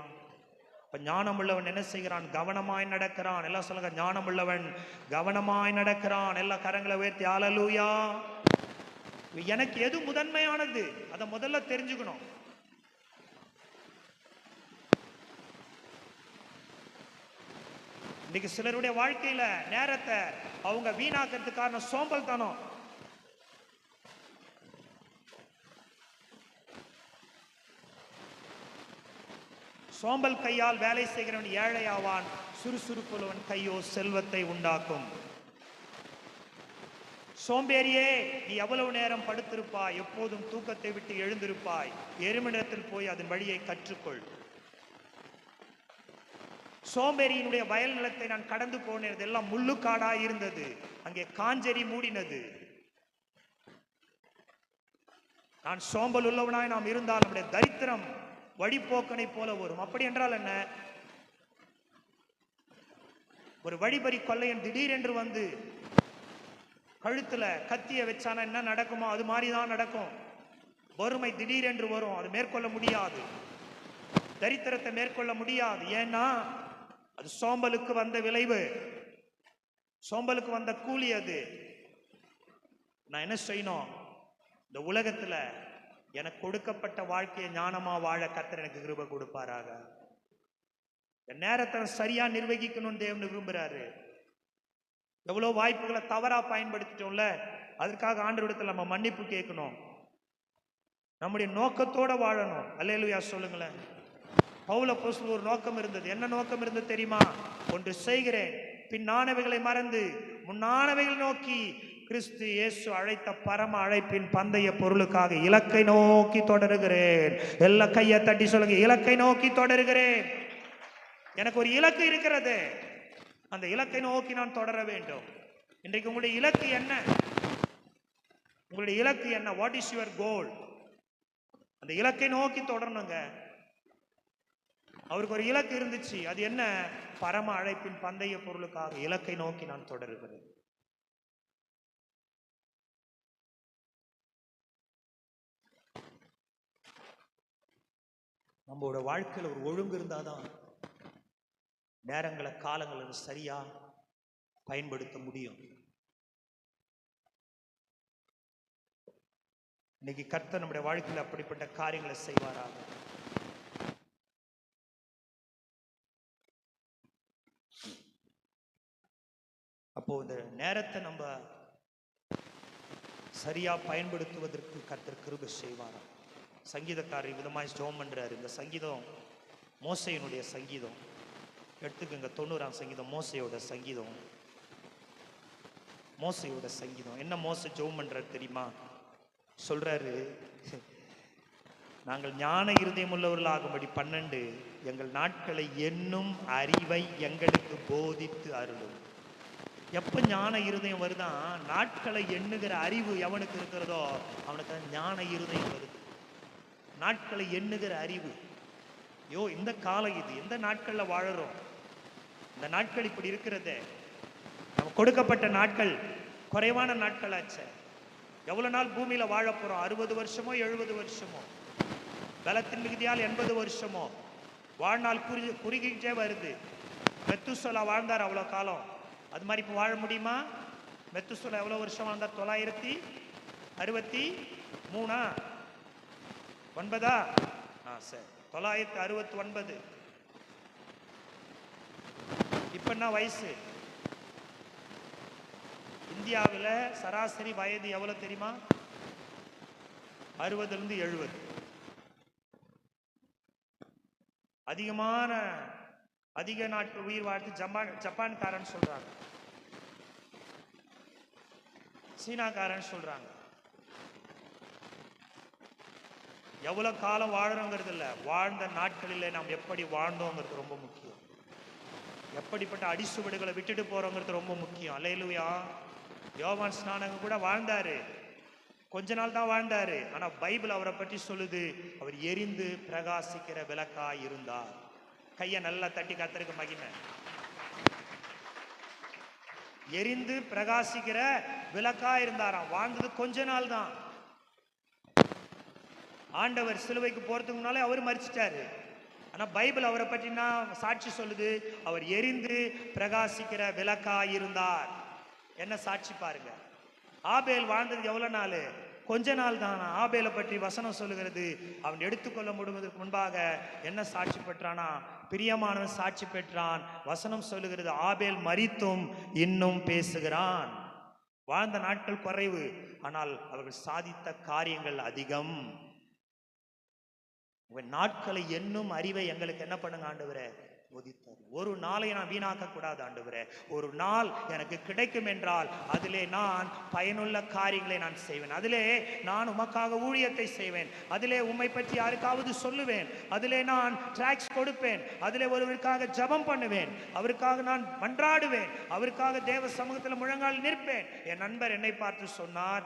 இப்ப ஞானமுள்ளவன் என்ன செய்கிறான்? கவனமாய் நடக்கிறான். எல்லாம் சொல்லுங்க, ஞானமுள்ளவன் கவனமாய் நடக்கிறான். எல்லா கரங்களை உயர்த்தி அல்லேலூயா. எனக்கு எது முதன்மையானது அதை முதல்ல தெரிஞ்சுக்கணும். இன்னைக்கு சிலருடைய வாழ்க்கையில நேரத்தை அவங்க வீணாக்கிறதுக்கு காரணம் சோம்பல் தானம். சோம்பல் கையால் வேலை செய்கிறவன் ஏழையாவான், சுறுசுறுப்புள்ளவன் கையோ செல்வத்தை உண்டாக்கும். சோம்பேறியே, நீ எவ்வளவு நேரம் படுத்திருப்பாய், எப்போதும் தூக்கத்தை விட்டு எழுந்திருப்பாய். எருமிடத்தில் போய் அதன் வழியை கற்றுக்கொள். சோம்பேறியினுடைய வயல் நிலத்தை நான் கடந்து போனது, எல்லாம் முள்ளுக்காடாய் இருந்தது, அங்கே காஞ்செறி மூடினது. நான் சோம்பல் உள்ளவனாய் நாம் இருந்தால் நம்முடைய தரித்திரம் வழிபோக்கனை போல வரும். அப்படி என்றால் என்ன? ஒரு வழிபறி கொள்ளையன் திடீரென்று வந்து கழுத்துல கத்திய வச்சானா என்ன நடக்குமோ அது மாதிரிதான் நடக்கும். வறுமை திடீரென்று வரும், அது மேற்கொள்ள முடியாது. தரித்திரத்தை மேற்கொள்ள முடியாது. ஏன்னா அது சோம்பலுக்கு வந்த விளைவு, சோம்பலுக்கு வந்த கூலி அது. நான் என்ன செய்யணும்? இந்த உலகத்துல எனக்கு கொடுக்கப்பட்ட வாழ்க்கையை ஞானமா வாழ கர்த்தர் எனக்கு கிருபை கொடுப்பாராக. இந்த நேரத்தை சரியா நிர்வகிக்கணும்னு தேவன் விரும்புறாரு. எவ்வளவு வாய்ப்புகளை தவறா பயன்படுத்திட்டோம்ல, அதற்காக ஆண்டவரிடத்தில் நம்ம மன்னிப்பு கேட்கணும். நம்முடைய நோக்கத்தோட வாழணும். அல்லேலூயா சொல்லுங்களேன். பவுல் அப்போஸ்தலர் ஒரு நோக்கம் இருந்தது. என்ன நோக்கம் இருந்தது தெரியுமா? ஒன்று செய்கிறேன், பின்னானவைகளை மறந்து முன்னானவைகள் நோக்கி கிறிஸ்து இயேசு அழைத்த பரம அழைப்பின் பந்தய பொருளுக்காக இலக்கை நோக்கி தொடருகிறேன். எல்லா கையை தட்டி சொல்லுங்க, இலக்கை நோக்கி தொடருகிறேன். எனக்கு ஒரு இலக்கு இருக்கிறது, அந்த இலக்கை நோக்கி நான் தொடர வேண்டும். இன்றைக்கு உங்களுடைய இலக்கு என்ன? உங்களுடைய இலக்கு என்ன? What is your goal? அந்த இலக்கை நோக்கி தொடரணுங்க. அவருக்கு ஒரு இலக்கு இருந்துச்சு. அது என்ன? பரம அழைப்பின் பந்தய பொருளுக்காக இலக்கை நோக்கி நான் தொடருகிறேன். நம்மளோட வாழ்க்கையில் ஒரு ஒழுங்கு இருந்தாதான் நேரங்களை காலங்களை சரியா பயன்படுத்த முடியும். இன்னைக்கு கர்த்தர் நம்முடைய வாழ்க்கையில் அப்படிப்பட்ட காரியங்களை செய்வாராக. அப்போ இந்த நேரத்தை நம்ம சரியா பயன்படுத்துவதற்கு கர்த்தர் கிருபை செய்வாரா. சங்கீதக்காரர் விதமாய் ஜெபம் பண்றாரு. இந்த சங்கீதம் மோசையினுடைய சங்கீதம். எடுத்துக்கங்க, 90ஆம் சங்கீதம் மோசையோட சங்கீதம். மோசையோட சங்கீதம். என்ன மோசை ஜெபம் பண்றாரு தெரியுமா? சொல்றாரு, நாங்கள் ஞான இருதயம் உள்ளவர்களாகும்படி 12 எங்கள் நாட்களை என்னும் அறிவை எங்களுக்கு போதித்து அருளும். எப்ப ஞான இருதயம் வருதான்? நாட்களை எண்ணுகிற அறிவு எவனுக்கு இருக்கிறதோ அவனுக்கு ஞான இருதயம் வருது. நாட்களை எண்ணுகிற அறிவு. இந்த காலம் இது, எந்த நாட்கள்ல வாழறோம்? இந்த நாட்கள் இப்படி இருக்கிறதே. நம்ம கொடுக்கப்பட்ட நாட்கள் குறைவான நாட்கள் ஆச்சு. எவ்வளவு நாள் பூமியில வாழ போறோம்? 60 வருஷமோ 70 வருஷமோ? பலத்தின் மிகுதியால் 80 வருஷமோ? வாழ்நாள் குறுகிட்டே வருது. மெத்துசலா வாழ்ந்தார் அவ்வளவு காலம். அது மாதிரி இப்ப வாழ முடியுமா? மெத்துசலா எவ்வளவு வருஷம் வாழ்ந்தார்? 963 9 சரி, 969. இப்ப என்ன வயசு? இந்தியாவில் சராசரி வயது எவ்வளவு தெரியுமா? 60 70. அதிக நாட்கள் உயிர் வாழ்த்து ஜப்பான்காரன் சொல்றாங்க, சீனாக்காரன் சொல்றாங்க. எவ்வளவு காலம் வாழறோங்கிறது இல்ல, வாழ்ந்த நாட்களில் நாம் எப்படி வாழ்ந்தோங்கிறது ரொம்ப முக்கியம். எப்படிப்பட்ட அடிசுவடுகளை விட்டுட்டு போறோங்கிறது ரொம்ப முக்கியம். அல்லேலூயா. யோவான் ஸ்நானக கூட வாழ்ந்தாரு, கொஞ்ச நாள் தான் வாழ்ந்தாரு. ஆனா பைபிள் அவரை பற்றி சொல்லுது, அவர் எரிந்து பிரகாசிக்கிற விளக்காய் இருந்தார். கையை நல்லா தட்டி கர்த்தருக்கு மகிமை. எரிந்து பிரகாசிக்கிற விளக்காய் இருந்தாராம். வாழ்ந்தது கொஞ்ச நாள் தான். ஆண்டவர் சிலுவைக்கு போறதுக்கு முன்னாலே அவர் மரிச்சிட்டாரு. ஆனா பைபிள் அவரை பற்றினா சாட்சி சொல்லுது, அவர் எரிந்து பிரகாசிக்கிற விளக்காய் இருந்தார். என்ன சாட்சி பாருங்க. ஆபேல் வாழ்ந்தது எவ்வளவு நாள்? கொஞ்ச நாள் தான். ஆபேலை பற்றி வசனம் சொல்லுகிறது, அவன் எடுத்துக்கொள்ள முடிவதற்கு முன்பாக என்ன சாட்சி பெற்றானா? பிரியமானவன் சாட்சி பெற்றான். வசனம் சொல்லுகிறது, ஆபேல் மரித்தும் இன்னும் பேசுகிறான். வாழ்ந்த நாட்கள் குறைவு, ஆனால் அவர்கள் சாதித்த காரியங்கள் அதிகம். நாட்களை என்னும் அறிவை எங்களுக்கு என்ன பண்ணுங்க ஆண்டவரே? போதித்தார். ஒரு நாளை நான் வீணாக்க கூடாது ஆண்டவரே. ஒரு நாள் எனக்கு கிடைக்கும் என்றால் அதிலே நான் பயனுள்ள காரியங்களை நான் செய்வேன். அதிலே நான் உமக்காக ஊழியத்தை செய்வேன். அதிலே உம்மை பற்றி யாருக்காவது சொல்லுவேன். அதிலே நான் டிராக்ஸ் கொடுப்பேன். அதிலே ஒருவருக்காக ஜெபம் பண்ணுவேன். அவருக்காக நான் மன்றாடுவேன். அவருக்காக தேவ சமூகத்தில் முழங்கால் நிற்பேன். என் நண்பர் என்னை பார்த்து சொன்னார்,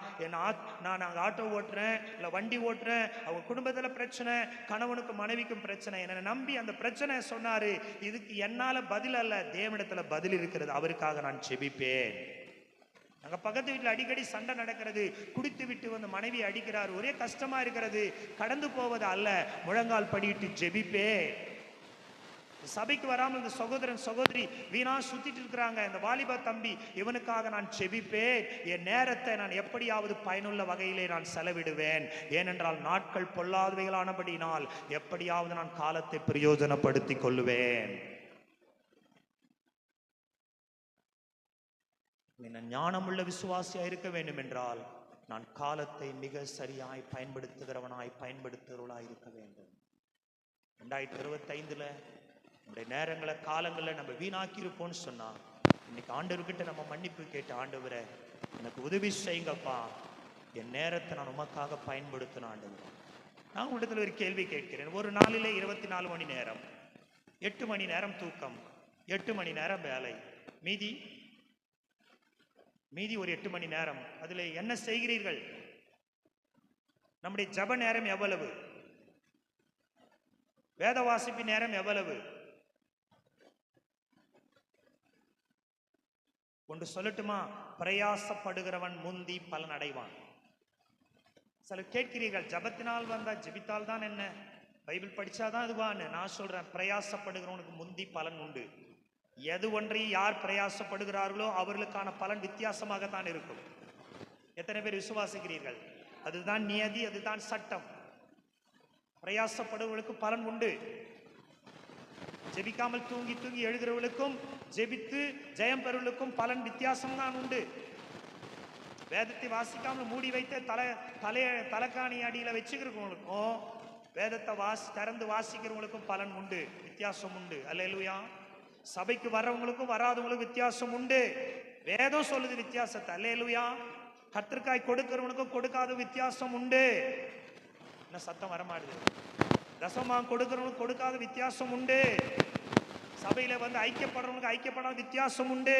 நான் அங்கே ஆட்டோ ஓட்டுறேன், இல்லை வண்டி ஓட்டுறேன், அவங்க குடும்பத்தில் பிரச்சனை, கணவனுக்கு மனைவிக்கும் பிரச்சனை. என்னை நம்பி அந்த பிரச்சனை சொன்னாரு. இதுக்கு என்னால பதில் அல்ல, தேவனிடத்துல பதில் இருக்கிறது. அவருக்காக நான் ஜெபிப்பேன். அங்க பக்கத்து வீட்டுல அடிக்கடி சண்டை நடக்கிறது. குடித்து விட்டு வந்து மனைவி அடிக்கிறார். ஒரே கஷ்டமா இருக்கிறது. கடந்து போவது அல்ல, முழங்கால் படியிட்டு ஜெபிப்பேன். சபைக்கு வராமல் இந்த சகோதரன் சகோதரி வீணா சுத்திட்டு இருக்கிறாங்க, இந்த வாலிப தம்பி, இவனுக்காக நான் ஜெபிப்பேன். என் நேரத்தை நான் எப்படியாவது பயனுள்ள வகையிலே நான் செலவிடுவேன். ஏனென்றால் நாட்கள் பொல்லாதவைகளானபடினால் எப்படியாவது நான் காலத்தை பிரயோஜனப்படுத்திக் கொள்ளுவேன். நான் ஞானமுள்ள விசுவாசியா இருக்க வேண்டும் என்றால் நான் காலத்தை மிக சரியாய் பயன்படுத்துகிறவளாய் இருக்க வேண்டும். 2025 நம்முடைய நேரங்களை காலங்களை நம்ம வீணாக்கி இருப்போம்னு சொன்னா, இன்னைக்கு ஆண்டவர்கிட்ட நம்ம மன்னிப்பு கேட்டு, ஆண்டவரே எனக்கு உதவி செய்யுங்கப்பா, என் நேரத்தை நான் உமக்காக பயன்படுத்தணும் ஆண்டவரே. நான் உங்களிடத்தில் ஒரு கேள்வி கேட்கிறேன். ஒரு நாளிலே 24 மணி நேரம், 8 மணி நேரம் தூக்கம், 8 மணி நேரம் வேலை, மீதி ஒரு 8 மணி நேரம், அதில் என்ன செய்கிறீர்கள்? நம்முடைய ஜப நேரம் எவ்வளவு? வேத வாசிப்பு நேரம் எவ்வளவு? ஒன்று சொல்லட்டுமா? பிரயாசப்படுகிறவன் முந்தி பலன் அடைவான். சிலர் கேட்கிறீர்கள், ஜபத்தினால் வந்தா ஜெபித்தால் தான் என்ன, பைபிள் படிச்சாதான் அதுவான்னு. நான் சொல்றேன், பிரயாசப்படுகிறவனுக்கு முந்தி பலன் உண்டு. எது ஒன்றை யார் பிரயாசப்படுகிறார்களோ அவர்களுக்கான பலன் வித்தியாசமாகத்தான் இருக்கும். எத்தனை பேர் விசுவாசிக்கிறீர்கள்? அதுதான் நியதி, அதுதான் சட்டம். பிரயாசப்படுவர்களுக்கு பலன் உண்டு. ஜெபிக்காமல் தூங்கி தூங்கி எழுகிறவர்களுக்கும் ஜெபித்து ஜெயம் பெறுவர்களுக்கும் பலன் வித்தியாசம் தான் உண்டு. வேதத்தை வாசிக்காமல் மூடி வைத்த தலைக்காணி அடியில வச்சுக்கிறவங்களுக்கும் வேதத்தை திறந்து வாசிக்கிறவங்களுக்கும் பலன் உண்டு, வித்தியாசம் உண்டு. அல்லேலூயா. சபைக்கு வர்றவங்களுக்கும் வராதவங்களுக்கும் வித்தியாசம் உண்டு. வேதம் சொல்லுது வித்தியாசத்தை. அல்லேலூயா. கர்த்தருக்காய் கொடுக்கிறவனுக்கும் கொடுக்காத வித்தியாசம் உண்டு. என்ன சத்தம் வரமாடுது? தசமாம் கொடுக்கிறவனுக்கு கொடுக்காத வித்தியாசம் உண்டு. சபையில ஐக்கியப்படுறவனுக்கு ஐக்கியப்படாத வித்தியாசம் உண்டு.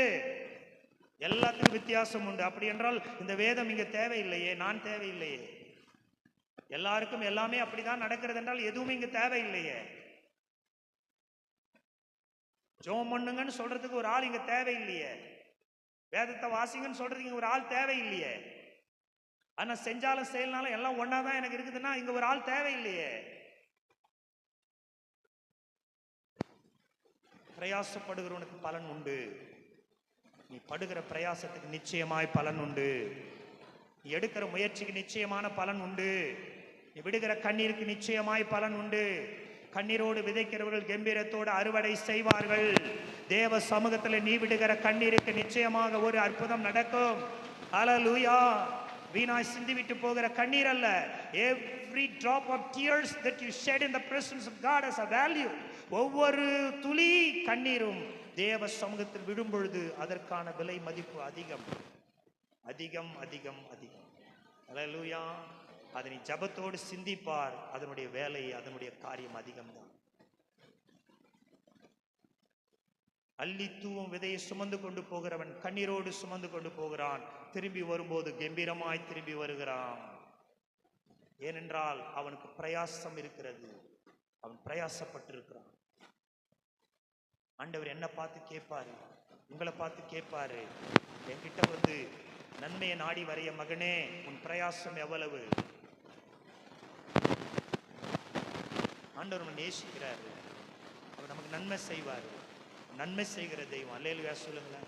எல்லாத்துக்கும் வித்தியாசம் உண்டு. அப்படி என்றால் இந்த வேதம் இங்க தேவையில்லையே, நான் தேவையில்லையே. எல்லாருக்கும் எல்லாமே அப்படிதான் நடக்கிறது என்றால் எதுவுமே இங்க தேவையில்லையே. ஜோம் பண்ணுங்கன்னு சொல்றதுக்கு ஒரு ஆள் இங்க தேவையில்லையே. வேதத்தை வாசிங்கன்னு சொல்றதுக்கு ஒரு ஆள் தேவையில்லையே. ஆனா செஞ்சாலும் செயல்னாலும் எல்லாம் ஒன்னாதான் எனக்கு இருக்குதுன்னா இங்க ஒரு ஆள் தேவையில்லையே. பிரயாசப்படுகிறவனுக்கு பலன் உண்டு. நீ படுகிற பிரயாசத்துக்கு நிச்சயமாய் பலன் உண்டு. நீ எடுக்கிற முயற்சிக்கு நிச்சயமான பலன் உண்டு. நீ விடுகிற கண்ணீருக்கு நிச்சயமாய் பலன் உண்டு. கண்ணீரோடு விதைக்கிறவர்கள் கம்பீரத்தோடு அறுவடை செய்வார்கள். தேவ சமூகத்தில் நீ விடுகிற கண்ணீருக்கு நிச்சயமாக ஒரு அற்புதம் நடக்கும். ஹல்லேலூயா. வீணாய் சிந்திவிட்டு போகிற கண்ணீர் அல்ல. Every drop of tears that you shed in the presence of God has a value. ஒவ்வொரு துளி கண்ணீரும் தேவ சமூகத்தில் விடும் பொழுது அதற்கான விலை மதிப்பு அதிகம் அதிகம் அதிகம் அதிகம். ஹல்லேலூயா. அதனை ஜபத்தோடு சிந்திப்பார். அதனுடைய வேலை, அதனுடைய காரியம் அதிகம்தான். அள்ளித்தூவும் விதையை சுமந்து கொண்டு போகிறவன் கண்ணீரோடு சுமந்து கொண்டு போகிறான். திரும்பி வரும்போது கம்பீரமாய் திரும்பி வருகிறான். ஏனென்றால் அவனுக்கு பிரயாசம் இருக்கிறது. அவன் பிரயாசப்பட்டிருக்கிறான். ஆண்டவர் என்ன பார்த்து கேட்பாரு, உங்களை பார்த்து கேட்பாரு. என்கிட்ட நன்மையை நாடி வரைய மகனே, உன் பிரயாசம் எவ்வளவு? ஆண்டவர் நம்ம நேசிக்கிறாரு. அவர் நமக்கு நன்மை செய்வார். நன்மை செய்கிற தெய்வம். அல்லேலூயா சொல்லுங்களேன்.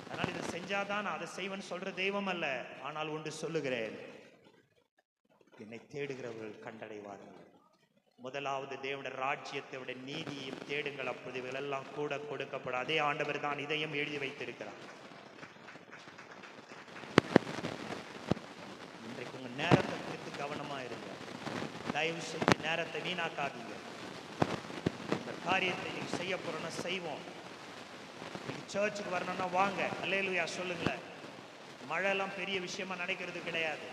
அதனால் இதை செஞ்சாதான் நான் அதை செய்வேன்னு சொல்ற தெய்வம் அல்ல. ஆனால் ஒன்று சொல்லுகிறேன், என்னை தேடுகிறவர்கள் கண்டடைவார்கள். முதலாவது தேவனுடைய ராஜ்யத்தை விட நீதியையும் தேடுங்கள், அப்போது இவைகளெல்லாம் கூட கொடுக்கப்படும். அதே ஆண்டவர் தான் இதையும் எழுதி வைத்திருக்கிறார். இன்றைக்கு உங்க நேரத்தை குறித்து கவனமா இருங்க. தயவு செஞ்சு நேரத்தை வீணாக்காதீங்க. இந்த காரியத்தை நீங்க செய்ய போறோம்னா செய்வோம். நீங்க சர்ச்சுக்கு வரணும்னா வாங்க. அல்லேலூயா சொல்லுங்களேன். மழைலாம் பெரிய விஷயமா நினைக்கிறது கிடையாது.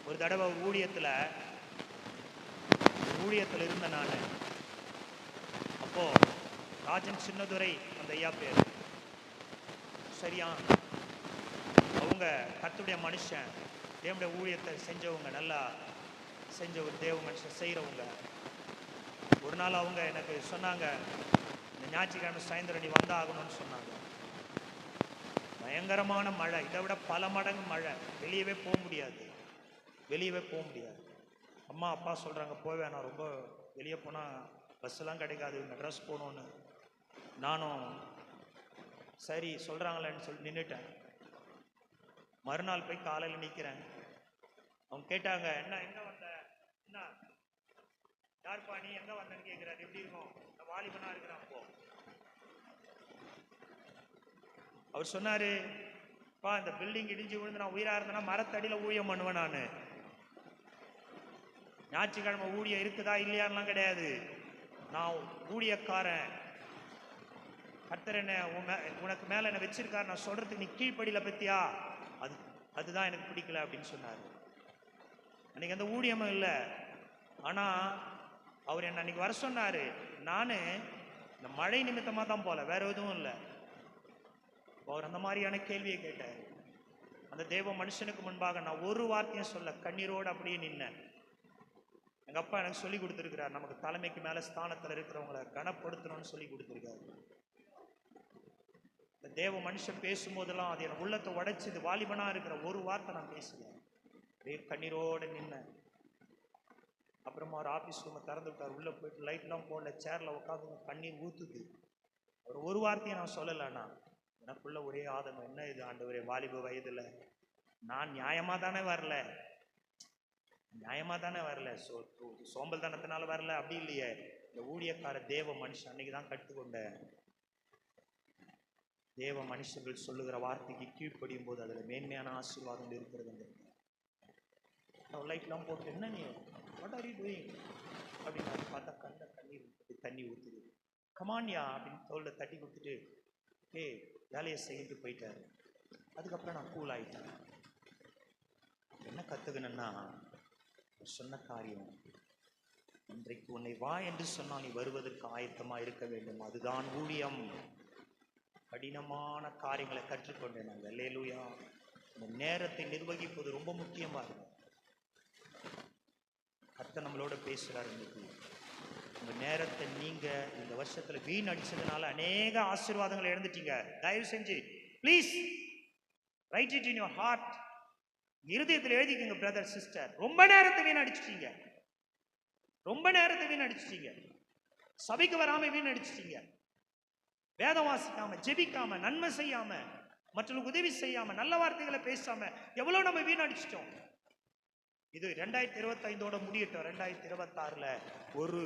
ஒரு தடவை ஊழியத்துல இருந்த நான், அப்போ ராஜன் சின்னதுரை அந்த ஐயா பேர், சரியா, அவங்க கர்த்தருடைய மனுஷன், தேவனுடைய ஊழியத்தை செஞ்சவங்க, நல்லா செஞ்ச ஒரு தேவ மனுஷன் செய்கிறவங்க. ஒரு நாள் அவங்க எனக்கு சொன்னாங்க, இந்த ஞாயிற்றுக்கிழமை சாயந்தரம் நீ வந்தாகணும்னு சொன்னாங்க. பயங்கரமான மழை, இதை விட பல மடங்கு மழை. வெளியவே போக முடியாது. அம்மா அப்பா சொல்கிறாங்க போவேன், நான் ரொம்ப வெளியே போனால் பஸ்ஸெல்லாம் கிடைக்காது, மெட்ராஸ் போகணுன்னு. நானும் சரி சொல்கிறாங்களேன்னு சொல்லி நின்றுட்டேன். மறுநாள் போய் காலையில் நிற்கிறேன். அவங்க கேட்டாங்க, எங்கே வந்த, என்ன யாருப்பா நீ, எங்கே வந்தேன்னு கேட்குறாரு. எப்படி இருக்கும், நான் வாலிபனாக இருக்கிறேன். அப்போ அவர் சொன்னாரு, பா இந்த பில்டிங் இடிஞ்சு விழுந்து நான் உயிரா இருந்தேன்னா மரத்தடியில ஊழியம் பண்ணுவேன். நான் ஞாயிற்றுக்கிழமை ஊழியம் இருக்குதா இல்லையான்லாம் கிடையாது. நான் ஊழியக்காரன். கர்த்தர் என்ன உனக்கு மேல என்ன வச்சிருக்காரு, நான் சொல்றதுக்கு நீ கீழ்ப்படியில பத்தியா, அதுதான் எனக்கு பிடிக்கல அப்படின்னு சொன்னாரு. அன்னைக்கு அந்த ஊழியமும் இல்லை. ஆனா அவர் என்ன அன்னைக்கு வர சொன்னாரு. நானு இந்த மழை நிமித்தமா தான் போல, வேற எதுவும் இல்லை. அவர் அந்த மாதிரியான கேள்வியை கேட்டார். அந்த தேவ மனுஷனுக்கு முன்பாக நான் ஒரு வார்த்தையும் சொல்ல, கண்ணீரோடு அப்படியே நின்னேன். எங்க அப்பா எனக்கு சொல்லி கொடுத்துருக்கிறார், நமக்கு தலைமைக்கு மேல ஸ்தானத்துல இருக்கிறவங்களை கனப்படுத்தணும்னு சொல்லி கொடுத்துருக்காரு. இந்த தேவ மனுஷன் பேசும்போதெல்லாம் அது என் உள்ளத்தை உடைச்சது. வாலிபனா இருக்கிற ஒரு வார்த்தை நான் பேசுகிறேன், அப்படியே கண்ணீரோடு நின்னேன். அப்புறமா ஒரு ஆஃபீஸ் ரூமை திறந்து விட்டார். உள்ளே போயிட்டு லைட்லாம் போடல, சேரில் உட்காந்து கண்ணீர் ஊற்றுது. அவர் ஒரு வார்த்தையை நான் சொல்லலைண்ணா. எனக்குள்ள ஒரே ஆதங்கம், என்ன இது ஆண்டவரே, வாலிப வயதில் நான் நியாயமாக தானே வரல, சோம்பல் தானத்தினால வரல, அப்படி இல்லையே. இந்த ஊழியக்கார தேவ மனுஷன் அன்னைக்கு தான் கற்றுக்கொண்டேன். தேவ மனுஷர்கள் சொல்லுகிற வார்த்தைக்கு கீழ்ப்படியும் போது அதில் மேன்மையான ஆசீர்வாதம் இருக்கிறது. லைட்லாம் போட்டு, என்ன நீ வாட் ஆர் யூ டூயிங் அப்படின்னு பார்த்தா கண்ணீர் தண்ணி ஊற்றுது. கமான்யா அப்படின்னு தோளில் தட்டி கொடுத்துட்டு வேலையை செய்யிட்டு போயிட்டாரு. அதுக்கப்புறம் நான் கூல் ஆயிட்டேன். என்ன கற்றுக்கணுன்னா, சொன்ன காரியம், இன்றைக்கு உன்னை வா என்று சொன்னால் நீ வருவதற்கு ஆயத்தமா இருக்க வேண்டும். அதுதான் ஊழியம். கடினமான காரியங்களை கற்றுக்கொண்டேன் நாங்கள். அல்லேலூயா. இந்த நேரத்தை நிர்வகிப்பது ரொம்ப முக்கியமா இருக்கும். கர்த்தர் நம்மளோட பேசுறாரு. இன்னைக்கு உங்க நேரத்தை நீங்க இந்த வருஷத்துல வீணடிச்சதுனால அநேக ஆசீர்வாதங்களை இழந்துட்டீங்க. தயவு செஞ்சு please write it in your heart. இருதயத்தில் எழுதிக்கங்க பிரதர் சிஸ்டர். ரொம்ப நேரத்தை வீணடிச்சிட்டீங்க, ரொம்ப நேரத்தை வீணடிச்சிட்டீங்க. சபைக்கு வராம வீணடிச்சிட்டீங்க. வேதம் வாசிக்காம, ஜெபிக்காம, நன்மை செய்யாம, மற்றவங்களுக்கு உதவி செய்யாம, நல்ல வார்த்தைகளை பேசாம எவ்வளவு நம்ம வீணடிச்சிட்டோம். இது 2025ஓட முடியட்டும். 2026ல ஒரு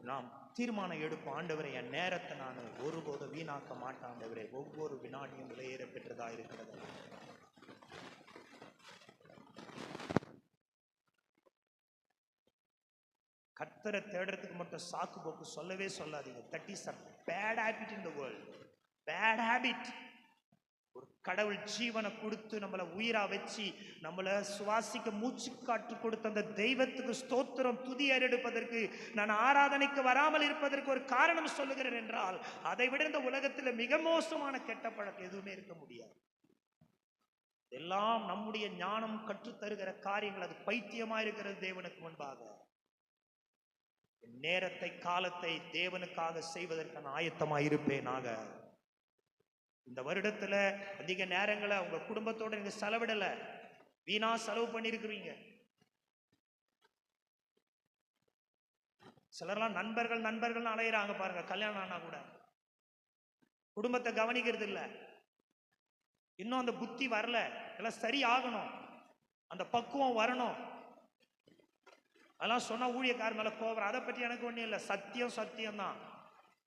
நாம் தீர்மானம் எடுப்போம். ஆண்டவரை, என் நேரத்தை நான் ஒருபோதும் வீணாக்க மாட்டேன். ஆண்டவரே, ஒவ்வொரு வினாடியும் விலையேற பெற்றதா இருக்கிறது. கர்த்தரை தேடுறதுக்கு மட்டும் சாக்கு போக்கு சொல்லவே சொல்லாதீங்க. That is a bad habit in the world. Bad habit. ஒரு கடவுள் ஜீவனை கொடுத்து நம்மளை உயிரா வச்சு நம்மளை சுவாசிக்க மூச்சு காற்று கொடுத்த அந்த தெய்வத்துக்கு ஸ்தோத்திரம், துதி ஏறெடுப்பதற்கு, நான் ஆராதனைக்கு வராமல் இருப்பதற்கு ஒரு காரணம் சொல்லுகிறேன் என்றால், அதை விட இந்த உலகத்தில் மிக மோசமான கெட்ட பழக்கம் எதுவுமே இருக்க முடியாது. எல்லாம் நம்முடைய ஞானம் கற்றுத்தருகிற காரியங்கள். அது பைத்தியமா இருக்கிறது தேவனுக்கு முன்பாக. நேரத்தை, காலத்தை தேவனுக்காக செய்வதற்கான ஆயத்தமாக இருப்பேனாக. இந்த வருடத்துல அதிக நேரங்களை உங்க குடும்பத்தோட நீங்க செலவிடல, வீணா செலவு பண்ணிருக்கிறீங்க. சிலர்லாம் நண்பர்கள் அலையிறாங்க பாருங்க. கல்யாணம் ஆனா கூட குடும்பத்தை கவனிக்கிறது இல்லை. இன்னும் அந்த புத்தி வரல, எல்லாம் சரி ஆகணும், அந்த பக்குவம் வரணும். அதெல்லாம் சொன்னா ஊழியக்காரர் மேல கோபம். அதை பற்றி எனக்கு ஒன்றும் இல்லை. சத்தியம் தான்.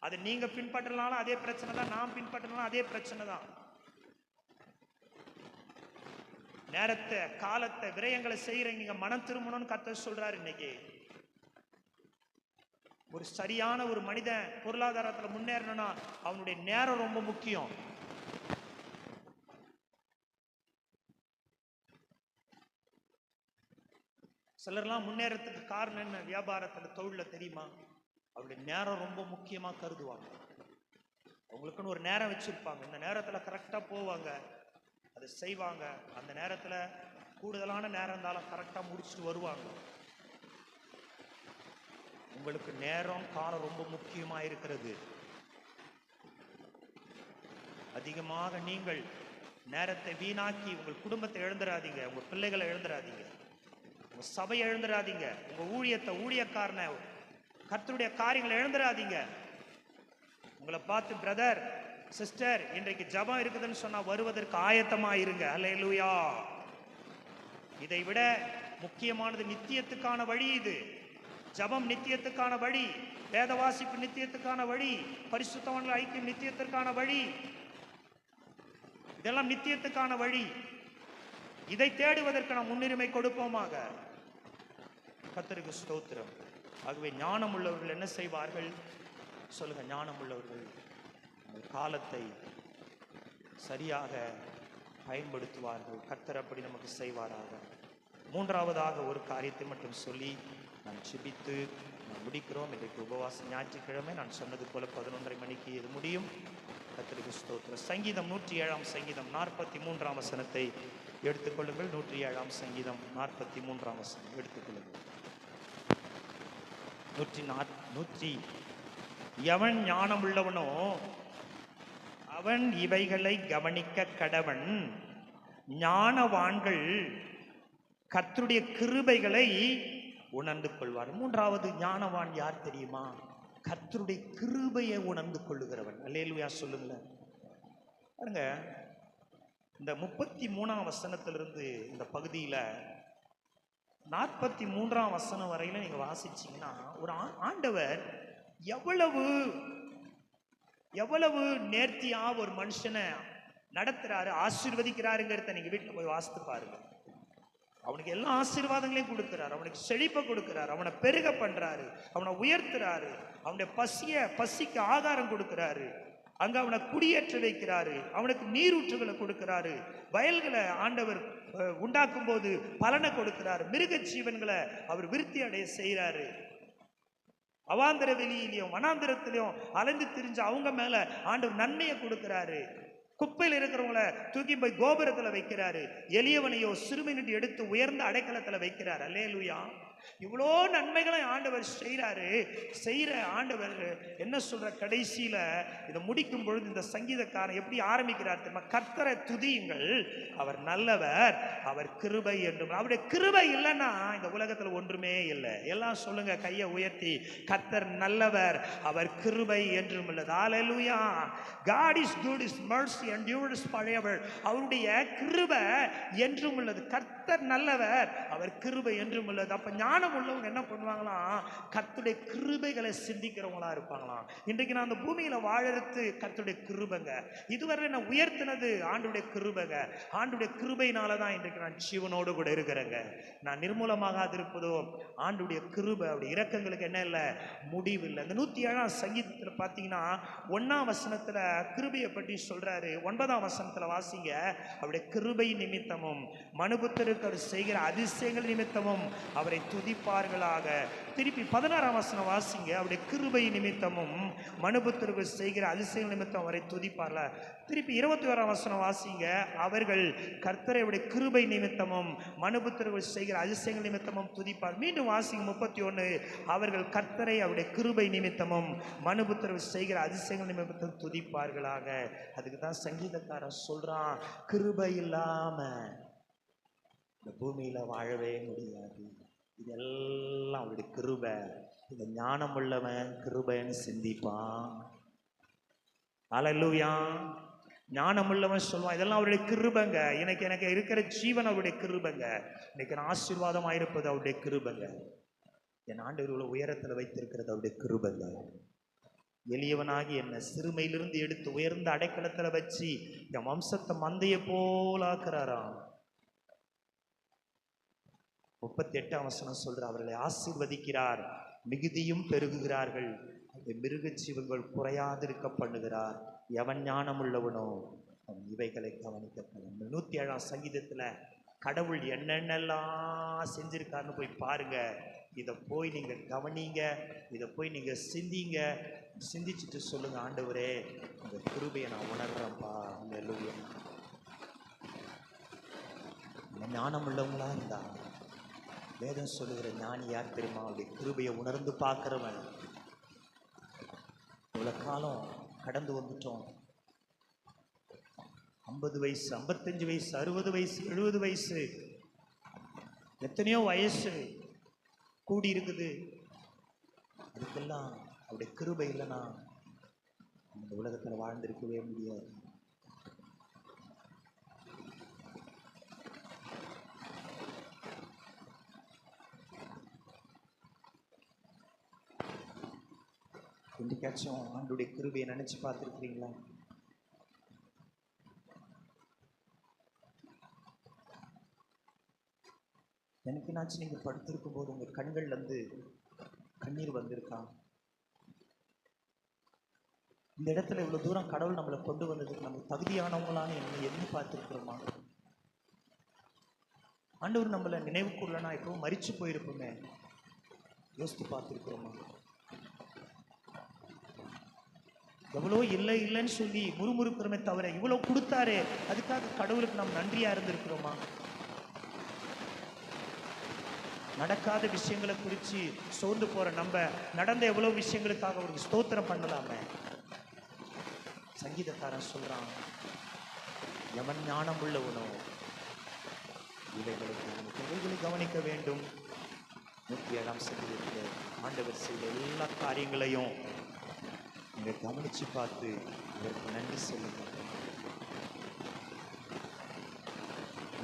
அதை நீங்க பின்பற்றனாலும் அதே பிரச்சனை தான், நான் பின்பற்றனாலும் அதே பிரச்சனை தான். நேரத்தை, காலத்தை, விரயங்களை செய்யறீங்க. மனம் திரும்பணும்னு கர்த்தர் சொல்றாரு. இன்னைக்கு ஒரு சரியான ஒரு மனிதன் பொருளாதாரத்துல முன்னேறணும்னா அவனுடைய நேரம் ரொம்ப முக்கியம். சிலர்லாம் முன்னேறத்துக்கு காரணம் என்ன? வியாபாரத்துல, தொழில தெரியுமா? அவருடைய நேரம் ரொம்ப முக்கியமா கருதுவாங்க. அவங்களுக்குன்னு ஒரு நேரம் வச்சிருப்பாங்க. இந்த நேரத்துல கரெக்டா போவாங்க, அதை செய்வாங்க. அந்த நேரத்துல கூடுதலான நேரம் இருந்தாலும் கரெக்டா முடிச்சுட்டு வருவாங்க. உங்களுக்கு நேரம், காலம் ரொம்ப முக்கியமா இருக்கிறது. அதிகமாக நீங்கள் நேரத்தை வீணாக்கி உங்கள் குடும்பத்தை எழுந்துடாதீங்க, உங்க பிள்ளைகளை எழுந்துடாதீங்க, உங்க சபையை எழுந்துடாதீங்க, உங்க ஊழியத்தை, ஊழியக்காரனை, கர்த்தருடைய காரியங்களை எழுந்துடாதீங்க. உங்களை பார்த்து பிரதர் சிஸ்டர் இன்றைக்கு ஜபம் இருக்குதுன்னு சொன்னா வருவதற்கு ஆயத்தமா இருங்க. அல்லேலூயா. இதை விட முக்கியமானது நித்தியத்துக்கான வழி. இது ஜபம் நித்தியத்துக்கான வழி, வேத வாசிப்பு நித்தியத்துக்கான வழி, பரிசுத்தவான்கள் ஐக்கியம் நித்தியத்திற்கான வழி. இதெல்லாம் நித்தியத்துக்கான வழி. இதை தேடுவதற்கு நாம் முன்னுரிமை கொடுப்போமாக. கர்த்தருக்கு ஸ்தோத்திரம். ஆகவே ஞானம் உள்ளவர்கள் என்ன செய்வார்கள் சொல்லுங்க? ஞானம் உள்ளவர்கள் காலத்தை சரியாக பயன்படுத்துவார்கள். கர்த்தர் அப்படி நமக்கு செய்வாராக. மூன்றாவதாக ஒரு காரியத்தை மட்டும் சொல்லி நான் ஜெபித்து நான் முடிக்கிறோம். இன்றைக்கு உபவாச ஞாயிற்றுக்கிழமை. நான் சொன்னது போல 11:30 மணிக்கு இது முடியும். கர்த்தருக்கு ஸ்தோத்திரம். சங்கீதம் 107 சங்கீதம் 43 வசனத்தை எடுத்துக்கொள்ளுங்கள். 107 சங்கீதம் 43 வசனம் எடுத்துக்கொள்ளுங்கள். எவன் ஞானம் உள்ளவனோ அவன் இவைகளை கவனிக்க கடவன். ஞானவான்கள் கர்த்தருடைய கிருபைகளை உணர்ந்து கொள்வார். மூன்றாவது ஞானவான் யார் தெரியுமா? கர்த்தருடைய கிருபையை உணர்ந்து கொள்ளுகிறவன். அல்லேலூயா சொல்லுங்களேன். பாருங்க, இந்த 33 வசனத்திலிருந்து இந்த பகுதியில 43 வசனம் வரையில நீங்க வாசிச்சீங்கன்னா ஒரு ஆண்டவர் எவ்வளவு நேர்த்தியா ஒரு மனுஷனை நடத்துறாரு, ஆசீர்வதிக்கிறாருங்கிறத நீங்க வீட்டுல போய் வாசித்து பாருங்க. அவனுக்கு எல்லா ஆசீர்வாதங்களையும் கொடுக்கிறாரு. அவனுக்கு செழிப்பை கொடுக்கிறாரு. அவனை பெருக பண்றாரு. அவனை உயர்த்துறாரு. அவனுடைய பசிக்கு ஆகாரம் கொடுக்கிறாரு. அங்க அவனை குடியேற்ற வைக்கிறாரு. அவனுக்கு நீரூற்றுகளை கொடுக்கிறாரு. வயல்களை ஆண்டவர் உண்டாக்கும் போது பலனை கொடுக்கிறாரு. மிருக ஜீவன்களை அவர் விருத்தி அடைய செய்யறாரு. அவாந்தர வெளியிலையும் வனாந்திரத்திலையும் அலைந்து திரிஞ்சு அவங்க மேல ஆண்டவர் நன்மையை கொடுக்கிறாரு. குப்பையில் இருக்கிறவங்களை தூக்கி போய் கோபுரத்துல வைக்கிறாரு. எளியவனையோ சிறுமியிட்டு எடுத்து உயர்ந்த அடைக்கலத்துல வைக்கிறாரு. அல்லேலூயா. இவ்வளோ நன்மைகளை ஆண்டவர் செய்யற ஆண்டவர் என்ன சொல்ற? கடைசியில இதை முடிக்கும் பொழுது இந்த சங்கீதக்காரன் எப்படி ஆரம்பிக்கிறார் தெரியுமா? கர்த்தரை துதியுங்கள், அவர் நல்லவர், அவர் கிருபை என்றும். அவருடைய கிருபை இல்லைன்னா இந்த உலகத்துல ஒன்றுமே இல்லை. எல்லாம் சொல்லுங்க கையை உயர்த்தி, கர்த்தர் நல்லவர், அவர் கிருபை என்றும் உள்ளது. ஹல்லேலூயா. God is good, his mercy endures forever. அவருடைய கிருபை என்றும் உள்ளது. கர்த்தர் நல்லவர், அவர் கிருபை என்றும் உள்ளது. அப்ப ஞானம் உள்ளவங்க என்ன பண்ணுவாங்களாம்? கர்த்தருடைய கிருபைகளை சிந்திக்கிறவங்களா இருப்பாங்களாம். இன்றைக்கு நான் அந்த பூமியில வாழறது கர்த்தருடைய கிருபைங்க. இதுவரை நான் உயர்த்தினது ஆண்டுடைய கிருபைங்க. ஆண்டுடைய கிருபையினாலதான் இன்றைக்கு நான் ஜீவனோடு கூட இருக்கிறேங்க. நான் நிர்மூலமாக இருப்பதோ ஆண்டுடைய கிருபை. அவருடைய இரக்கங்களுக்கு என்ன இல்லை? முடிவு இல்லை. இந்த 107 சங்கீதத்துல பாத்தீங்கன்னா 1 வசனத்துல கிருபையை பற்றி சொல்றாரு. 9 வசனத்துல வாசிங்க. அவருடைய கிருபை நிமித்தமும் மனுபுத்தருக்கு அவர் செய்கிற அதிசயங்கள் நிமித்தமும் அவரை துதிப்பார்களாக. திருப்பி 16 வசனம் வாசிங்க. அவருடைய கிருபை நிமித்தமும் மனுபுத்தருக்கு செய்கிற அதிசயங்கள் நிமித்தம் அவரை துதிப்பார்களா. திருப்பி 21 வசனம் வாசிங்க. அவர்கள் கர்த்தரை அவருடைய கிருபை நிமித்தமும் மனுபுத்தருக்கு செய்கிற அதிசயங்கள் நிமித்தமும் துதிப்பார். மீண்டும் வாசிங்க 31. அவர்கள் கர்த்தரை அவருடைய கிருபை நிமித்தமும் மனுபுத்தருக்கு செய்கிற அதிசயங்கள் நிமித்தம் துதிப்பார்களாக. அதுக்கு தான் சங்கீதக்காரன் சொல்றான், கிருபை இல்லாம இந்த பூமியில வாழவே முடியாது. இதெல்லாம் அவருடைய கிருபை. இந்த ஞானம் உள்ளவன் கிருபைன்னு சிந்திப்பான். அல்லேலூயா. ஞானம் உள்ளவன் சொல்லுவான், இதெல்லாம் அவருடைய கிருபைங்க. எனக்கு இருக்கிற ஜீவன் அவருடைய கிருபைங்க. இன்னைக்கு நான் ஆசீர்வாதமாக இருப்பது அவருடைய கிருபைங்க. என் ஆண்டவர்களை உயரத்தில் வைத்திருக்கிறது அவருடைய கிருபைங்க. எளியவனாகி என்ன சிறுமையிலிருந்து எடுத்து உயர்ந்த அடைக்கலத்துல வச்சு என் வம்சத்தை மந்தைய போலாக்குறாராம். 38 வசனம் சொல்ற, அவர்களை ஆசீர்வதிக்கிறார், மிகுதியும் பெருகுகிறார்கள், மிருக ஜீவன்கள் குறையாதிருக்க பண்ணுகிறார். எவன் ஞானம் உள்ளவனோ அவன் இவைகளை கவனிக்கப்படும். 107 சங்கீதத்துல கடவுள் என்னென்னலாம் செஞ்சிருக்காருன்னு போய் பாருங்க. இதை போய் நீங்க கவனிங்க, இதை போய் நீங்க சிந்திங்க. சிந்திச்சுட்டு சொல்லுங்க, ஆண்டவரே இந்த கிருபையை நான் உணர்றேன்ப்பா. அல்லேலூயா. ஞானம் உள்ளவங்களா இருந்தா வேதம் சொல்லுகிற ஞானி யார் தெரியுமா? அவருடைய கிருபையை உணர்ந்து பார்க்கிறவன். இவ்வளவு காலம் கடந்து வந்துட்டோம். 50 வயசு, 55 வயசு, 60 வயசு, 70 வயசு, எத்தனையோ வயசு கூடி இருக்குது. அதுக்கெல்லாம் அவருடைய கிருபை இல்லைன்னா இந்த உலகத்துல வாழ்ந்திருக்கவே முடியாது. இன்றைக்காச்சும் ஆண்டுடைய கிருபையை நினைச்சு பார்த்துருக்கிறீங்களா? எனக்குனாச்சும் நீங்க படுத்திருக்கும் போது உங்க கண்கள்ல இருந்து கண்ணீர் வந்திருக்கா? இந்த இடத்துல இவ்வளவு தூரம் கடவுள் நம்மளை கொண்டு வந்ததுக்கு நம்ம தகுதியானவங்களான்னு என்ன எண்ணி பார்த்துருக்கிறோமா? ஆண்டவர் நம்மளை நினைவுக்குள்ளனா எப்பவும் மரிச்சு போயிருப்போமே, யோசித்து பார்த்துருக்கிறோமா? எவ்வளோ இல்லை இல்லைன்னு சொல்லி முறுமுறுக்கிறோமே தவிர இவ்வளோ கொடுத்தாரு, அதுக்காக கடவுளுக்கு நாம் நன்றியா இருந்திருக்கிறோமா? நடக்காத விஷயங்களை குறித்து சோர்ந்து போற நம்ம நடந்த எவ்வளவு விஷயங்களுக்காக ஒரு ஸ்தோத்திரம் பண்ணலாமே. சங்கீதக்காரன் சொல்றான், எவன் ஞானம் உள்ளவனோ இவைகளை கவனிக்க வேண்டும். 107ஆம் சங்கீதத்தில் ஆண்டவர் செய்த எல்லா காரியங்களையும் நீங்க கவனிச்சு பார்த்து இதற்கு நன்றி சொல்லுங்க.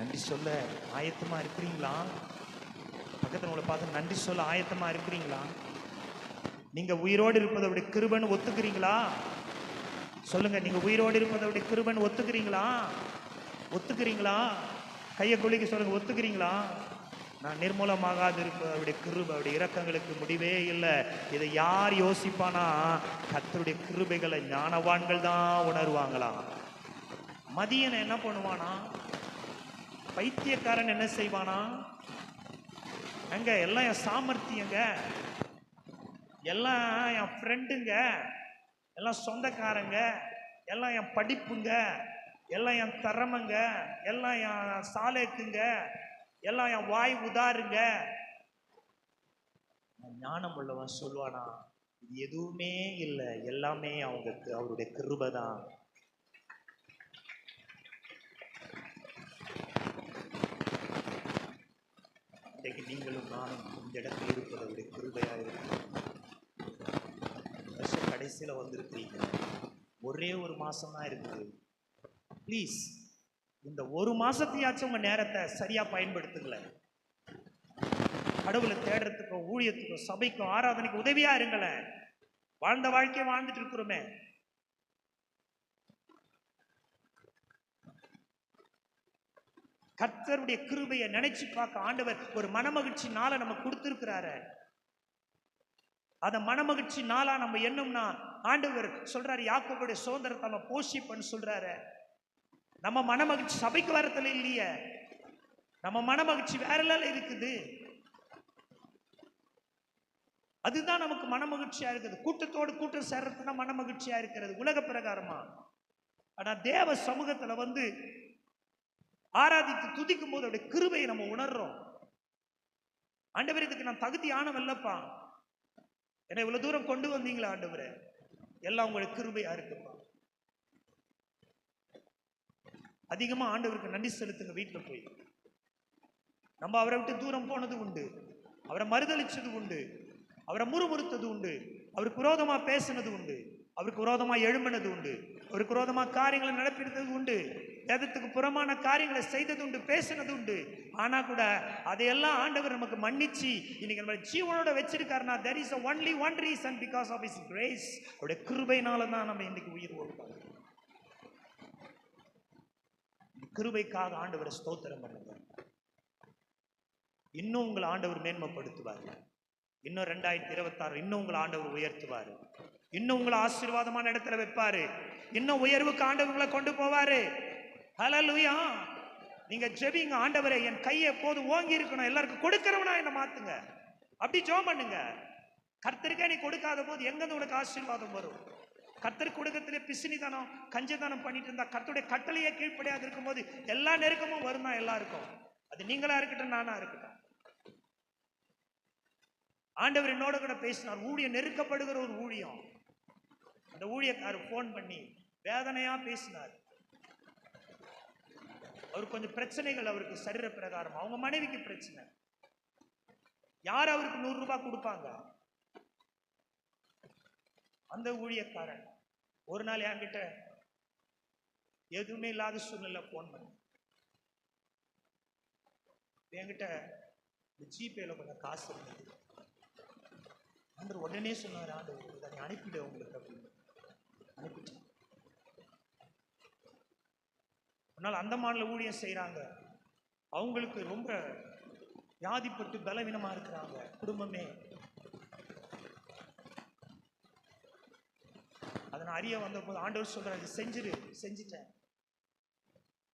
நன்றி சொல்ல ஆயத்தமா இருக்கிறீங்களா? பக்கத்துல உங்களை பார்த்து நன்றி சொல்ல ஆயத்தமா இருக்கிறீங்களா? நீங்க உயிரோடு இருப்பதை கிருபைன்னு ஒத்துக்கிறீங்களா? சொல்லுங்க, நீங்க உயிரோடு இருப்பதை கிருபைன்னு ஒத்துக்கிறீங்களா? ஒத்துக்கிறீங்களா? கையை குலுக்கி சொல்லுங்க, ஒத்துக்கிறீங்களா? நான் நிர்மூலமாகாது இருப்பவருடைய கிருபை, அவருடைய இரக்கங்களுக்கு முடிவே இல்லை. இதை யார் யோசிப்பானா? கர்த்தருடைய கிருபைகளை ஞானவான்கள் தான் உணர்வாங்களா? மதியன் என்ன பண்ணுவானா? பைத்தியக்காரன் என்ன செய்வானா? அங்க எல்லாம் என் சாமர்த்தியங்க, எல்லாம் என் ஃப்ரெண்டுங்க, எல்லாம் சொந்தக்காரங்க, எல்லாம் என் படிப்புங்க, எல்லாம் என் திறமைங்க, எல்லாம் என் சாலைக்குங்க, எல்லாம் என் வாய் உதாருங்க. ஞானம் உள்ளவன் சொல்வானா, இது எதுவுமே இல்லை, எல்லாமே அவருடைய கிருபை தான். இன்றைக்கு நீங்களும் நானும் இந்த இடத்துல இருப்பது அவருடைய கிருபையா இருக்கும். வருஷ கடைசியில வந்திருக்கிறீங்க, ஒரே ஒரு மாசம் தான் இருக்குது. ப்ளீஸ் இந்த ஒரு மாசத்தையாச்சும் உங்க நேரத்தை சரியா பயன்படுத்துங்களேன். கடவுளை தேடுறதுக்கும் ஊழியத்துக்கும் சபைக்கும் ஆராதனைக்கு உதவியா இருங்களேன். வாழ்ந்த வாழ்க்கையை வாழ்ந்துட்டு இருக்கிறோமே. கர்த்தருடைய கிருபையை நினைச்சு பார்க்க ஆண்டவர் ஒரு மனமகிழ்ச்சி நாளை நம்ம கொடுத்திருக்கிறாரு. அத மனமகிழ்ச்சி நாளா நம்ம என்னம்னா, ஆண்டவர் சொல்றாரு, யாக்கோபுடைய சுதந்திரத்தை நம்ம போஷிப்பன்னு சொல்றாரு. நம்ம மனமகிழ்ச்சி சபைக்கு வரத்துல இல்லையே, நம்ம மனமகிழ்ச்சி வேற இருக்குது. அதுதான் நமக்கு மனமகிழ்ச்சியா இருக்குது. கூட்டத்தோடு கூட்டம் சேர்றதுனா மனமகிழ்ச்சியா இருக்கிறது உலக பிரகாரமா. ஆனா தேவ சமூகத்துல வந்து ஆராதித்து துதிக்கும் போது அவருடைய கிருபையை நம்ம உணர்றோம். ஆண்டவர், இதுக்கு நான் தகுதியானவல்லப்பா, என்னை இவ்வளவு தூரம் கொண்டு வந்தீங்களா ஆண்டவரே, எல்லாம் உங்களுடைய கிருபையா இருக்குப்பா. அதிகமா ஆண்டவருக்கு நன்றி செலுத்துங்க. வீட்டில் போய் நம்ம அவரை விட்டு தூரம் போனது உண்டு, அவரை மறுதளிச்சது உண்டு, அவரை முறுமுறுத்தது உண்டு, அவருக்கு விரோதமா பேசினது உண்டு, அவருக்கு விரோதமா எழும்பினது உண்டு, அவருக்கு விரோதமா காரியங்களை நடப்பிடுறது உண்டு, வேதத்துக்கு புறமான காரியங்களை செய்தது உண்டு, பேசினது உண்டு. ஆனா கூட அதையெல்லாம் ஆண்டவர் நமக்கு மன்னிச்சு இன்னைக்கு நம்ம ஜீவனோட வச்சிருக்காருன்னா, there is only one reason, because of his grace. அவருடைய கிருபையினால தான் நம்ம இன்னைக்கு உயிர் ஓடுறோம். கிருபைக்காக ஆண்டவரை ஸ்தோத்திரம் பண்ணுங்க. இன்னும் உங்களை ஆண்டவர் மேன்மைப்படுத்துவார். இன்னும் 2026 இன்னும் உங்களை ஆண்டவர் உயர்த்துவார். இன்னும் உங்களை ஆசீர்வாதமான இடத்துல வைப்பாரு. இன்னும் உயர்வுக்கு ஆண்டவர் உங்களை கொண்டு போவாரு. ஹல்லேலூயா. நீங்க ஜெபிங்க, ஆண்டவரே என் கையை எப்போதும் ஓங்கி இருக்கணும், எல்லாருக்கும் கொடுக்கிறவனா என்ன மாத்துங்க. அப்படி ஜெபம் பண்ணுங்க. கர்த்தருக்கே நீ கொடுக்காத போது எங்க உனக்கு ஆசீர்வாதம் வரும்? கர்த்தருக்கு கொடுக்கறதுல பிசினிதானம் கஞ்சதானம் பண்ணிட்டு இருந்தா, கர்த்தருடைய கட்டளையே கீழ்ப்படியாது இருக்கும் போது எல்லா நெருக்கமும் வரும் தான் எல்லாருக்கும். அது நீங்களா இருக்கட்டும், நானா இருக்கட்டும். ஆண்டவர் என்னோட கூட பேசினார். ஊழியம் நெருக்கப்படுகிற ஒரு ஊழியம். அந்த ஊழியக்காரர் போன் பண்ணி வேதனையா பேசினார். அவருக்கு கொஞ்சம் பிரச்சனைகள், அவருக்கு சரீர பிரகாரம், அவங்க மனைவிக்கு பிரச்சனை. யார் அவருக்கு 100 ரூபாய் கொடுப்பாங்க? அந்த ஊழியக்காரன் ஒரு நாள் என்கிட்ட எதுவுமே இல்லாத சூழ்நிலை போன் பண்ணி, என்கிட்ட ஜிபேல கொஞ்சம் காசு இருந்தது. ஆண்டவர் உடனே சொன்னார், ஆண்டவர் இதை அனுப்பிடு உங்களுக்கு அப்படின்னு. அனுப்பிட்டு ஒரு நாள் அந்தமான்ல ஊழியம் செய்யறாங்க. அவங்களுக்கு ரொம்ப வியாதிப்பட்டு பலவீனமா இருக்கிறாங்க குடும்பமே. அதை நான் அறிய வந்த போது ஆண்டவர் சொல்றாரு, செஞ்சிரு. செஞ்சிட்டேன்.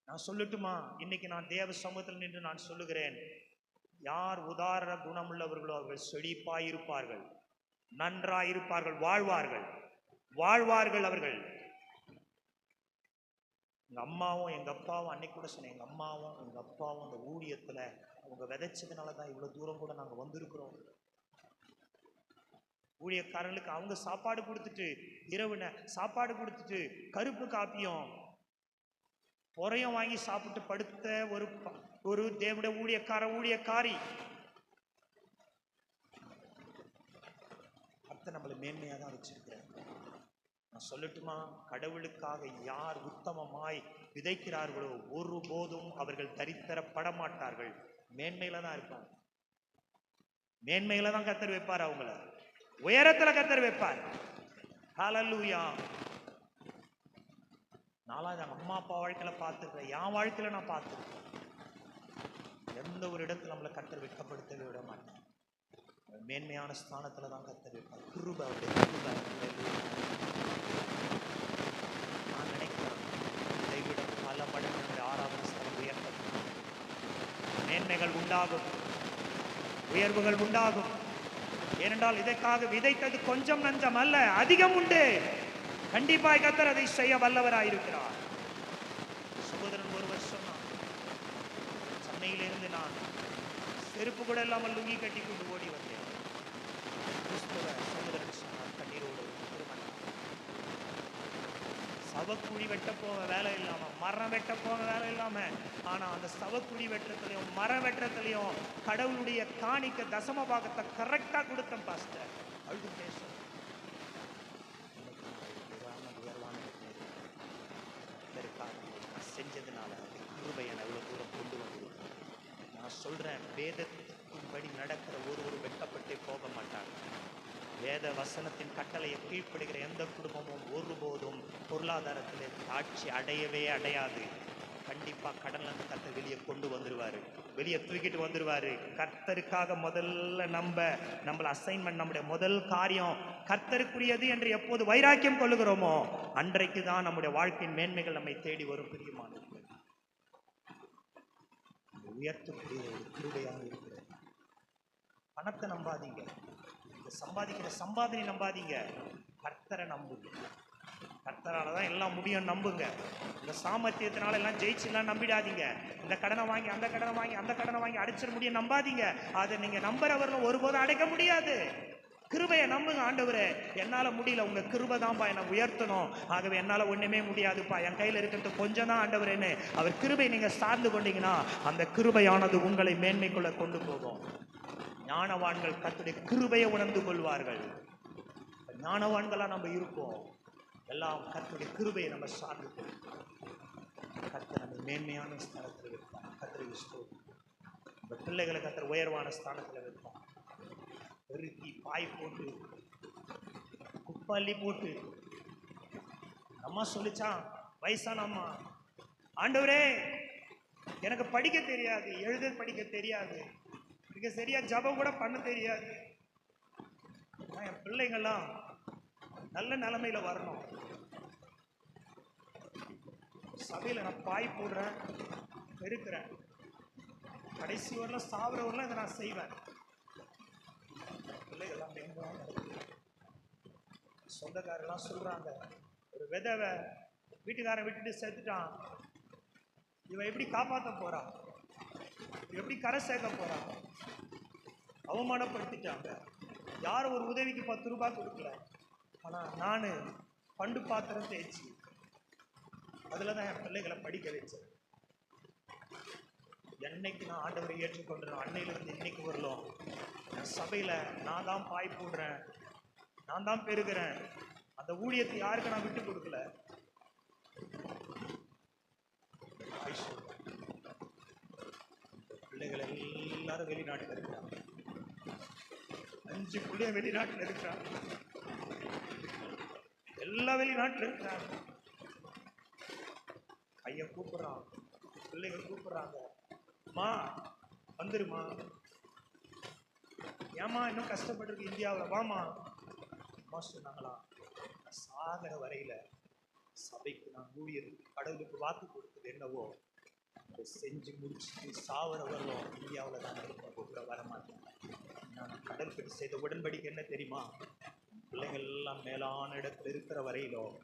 நான் சொல்லட்டுமா? இன்னைக்கு நான் தேவ சமூகத்தில் நின்று நான் சொல்லுகிறேன், யார் உதாரண குணமுள்ளவர்களோ அவர்கள் செழிப்பாயிருப்பார்கள், நன்றாயிருப்பார்கள், வாழ்வார்கள். அவர்கள். எங்க அம்மாவும் எங்க அப்பாவும் அன்னைக்கு கூட சொன்னேன், எங்க அம்மாவும் எங்க அப்பாவும் அந்த ஊழியத்துல அவங்க விதைச்சதுனாலதான் இவ்வளவு தூரம் கூட நாங்க வந்திருக்கிறோம். ஊழியக்காரர்களுக்கு அவங்க சாப்பாடு கொடுத்துட்டு, இரவுன சாப்பாடு கொடுத்துட்டு, கருப்பு காப்பியும் பொறையும் வாங்கி சாப்பிட்டு படுத்த ஒரு தேவனுடைய ஊழியக்காரி அத்தை நம்மளை மேன்மையா தான் வச்சிருக்கிறேன். நான் சொல்லட்டுமா? கடவுளுக்காக யார் உத்தமமாய் விதைக்கிறார்களோ ஒருபோதும் அவர்கள் தரித்திரப்பட மாட்டார்கள். மேன்மையில தான் இருப்பாங்க. மேன்மையில தான் கர்த்தர் வைப்பார். அவங்கள உயரத்துல கர்த்தர் வைப்பார். ஹல்லேலூயா. நான்லாம் எங்க அம்மா அப்பா வாழ்க்கையில பார்த்துருக்கேன், என் வாழ்க்கையில நான் பார்த்துருக்கேன். எந்த ஒரு இடத்துல நம்மளை கர்த்தர் வெட்கப்படுத்தவே விட மாட்டேன். மேன்மையான ஸ்தானத்துல தான் கர்த்தர் வைப்பார். கிருபை. நான் நினைக்கிறேன் இதை விட பல மடங்கு நம்முடைய ஆராதனை ஸ்தலம் உயர்த்தப்படும். மேன்மைகள் உண்டாகும், உயர்வுகள் உண்டாகும். ஏனென்றால் இதற்காக விதைத்தது கொஞ்சம் நஞ்சம் அல்ல, அதிகம் உண்டு. கண்டிப்பாய் கர்த்தர் அதை செய்ய வல்லவராயிருக்கிறார். சகோதரன் ஒருவர் சொன்னார், சென்னையிலிருந்து நான் செருப்பு கூட இல்லாமல் லுங்கி கட்டி கொண்டு ஓடி வந்தேன். கிறிஸ்தவ சகோதரன் சொன்னார் கண்ணீரோடு, சவக்குழி வெட்ட போக வேலை இல்லாம, மரம் வெட்ட போக வேலை இல்லாம, ஆனா அந்த சவக்குழி வெற்றத்திலையும் மரம் வெற்றத்திலையும் கடவுளுடைய காணிக்க தசம பாகத்தை கரெக்டா கொடுத்தேன் பாஸ்டர். அழுது பேச செஞ்சதுனால கிருபை என்னை எவ்வளவு தூரம் கொண்டு வந்து. நான் சொல்றேன், வேதத்தின்படி நடக்கிற ஒருவரும் வெட்கப்பட்டே போக மாட்டாங்க. வேத வசனத்தின் கட்டளையை கீழ்ப்படுகிற எந்த குடும்பமும் ஒருபோதும் பொருளாதாரத்தில் ஆட்சி அடையவே அடையாது. கண்டிப்பா கடன்ல இருந்து கர்த்தர் வெளியே கொண்டு வந்துருவாரு, வெளியே தூக்கிட்டு வந்துருவாரு. கர்த்தருக்காக முதல்ல நம்மள அசைன்மெண்ட், நம்முடைய முதல் காரியம் கர்த்தருக்குரியது என்று எப்போது வைராக்கியம் கொள்ளுகிறோமோ அன்றைக்கு தான் நம்முடைய வாழ்க்கையின் மேன்மைகள் நம்மை தேடி வரும். பிரியமானது, உயர்த்தக்கூடிய ஒரு கிருபையாக இருக்கிறது. பணத்தை நம்பாதீங்க, சம்பாதிக்கிற சம்பாதனை நம்பாதீங்க, கர்த்தரை நம்புங்க. கர்த்தராலதான் எல்லாம் முடியும் நம்புங்க. இந்த சாமர்த்தியத்தினால எல்லாம் ஜெயிச்சுலாம் நம்பிடாதீங்க. இந்த கடனை வாங்கி அந்த கடனை வாங்கி அந்த கடனை வாங்கி அடைச்சிட முடியும் நம்பாதீங்க. அதை நீங்க நம்புறவர்களும் ஒருபோதும் அடைக்க முடியாது. கிருபையை நம்புங்க. ஆண்டவரே, என்னால முடியல, உங்க கிருபை தான்ப்பா என்னை உயர்த்தணும், ஆகவே என்னால ஒண்ணுமே முடியாதுப்பா, என் கையில இருக்கிறது கொஞ்சம் தான் ஆண்டவரேன்னு அவர் கிருபை நீங்க சார்ந்து கொண்டீங்கன்னா அந்த கிருபையானது உங்களை மேன்மைக்குள்ள கொண்டு போகும். ஞானவான்கள் கர்த்தருடைய கிருபையை உணர்ந்து கொள்வார்கள். ஞானவான்களா நம்ம இருப்போம். எல்லாம் கர்த்தருடைய கிருபையை நம்ம சார்ந்து கொள்வோம். கர்த்தர் நம்ம மேன்மையான ஸ்தானத்தில் வைப்பார். கர்த்தரை ஸ்தோத்திரம். நம்ம பிள்ளைகளை கர்த்தர் உயர்வான ஸ்தானத்தில் வைப்பார். பெருக்கி பாய் போட்டு குப்பள்ளி போட்டு அம்மா சொல்லிச்சான், வயசான அம்மா, ஆண்டவரே எனக்கு படிக்க தெரியாது, எழுத படிக்க தெரியாது, எனக்கு சரியா ஜபம் கூட பண்ண தெரியாது, என் பிள்ளைங்கள்லாம் நல்ல நிலைமையில வரணும், சபையில நான் பாய் போடுறேன், பெருக்கிறேன், கடைசி வரலாம் சாவர வரலாம் இதை நான் செய்வேன். பிள்ளைகள்லாம் சொந்தக்காரெல்லாம் சொல்றாங்க, ஒரு விதவை வீட்டுக்காரன் விட்டுட்டு செத்துட்டான், இவன் எப்படி காப்பாற்ற போறான், எப்படி கரை சேர்க்க போறான், அவமானப்படுத்திட்டாங்க, யாரும் ஒரு உதவிக்கு 10 ரூபாய் கொடுக்கல, ஆனா நானு பண்டு பாத்திரம் தேய்ச்சி அதுலதான் என் பிள்ளைகளை படிக்க வச்சேன். என்னைக்கு நான் ஆண்டவரை ஏற்றுக்கொண்டேன், அன்னையிலிருந்து இன்னைக்கு வரலாம் என் சபையில நான் தான் பாய் போடுறேன், நான் தான் பெருகிறேன். அந்த ஊழியத்தை யாருக்கு நான் விட்டு கொடுக்கல. பிள்ளைகள் எல்லாரும் வெளிநாட்டில் இருக்கிறாங்க, 5 பிள்ளைய வெளிநாட்டில் இருக்கிறாங்க, எல்லாம் வெளிநாட்டில் இருக்கிறாங்க. பையன் கூப்பிடுறான், பிள்ளைங்க கூப்பிடுறாங்க, மா வந்துருமா, ஏமா இன்னும் கஷ்டப்பட்டிருக்கு இந்தியாவில், வாமா. அம்மா சொன்னாங்களா, சாகிற வரையில சபைக்கு நான் ஊழியருக்கு கடவுளுக்கு வாக்கு கொடுத்தது என்னவோ அதை செஞ்சு முடிச்சுட்டு சாவர வரலும் இந்தியாவில் தான் இருக்க வரமாட்டேன். நான் கடவுளுக்கு செய்த உடன்படிக்கை என்ன தெரியுமா? பிள்ளைகள் எல்லாம் மேலான இடத்துல இருக்கிற வரையிலும்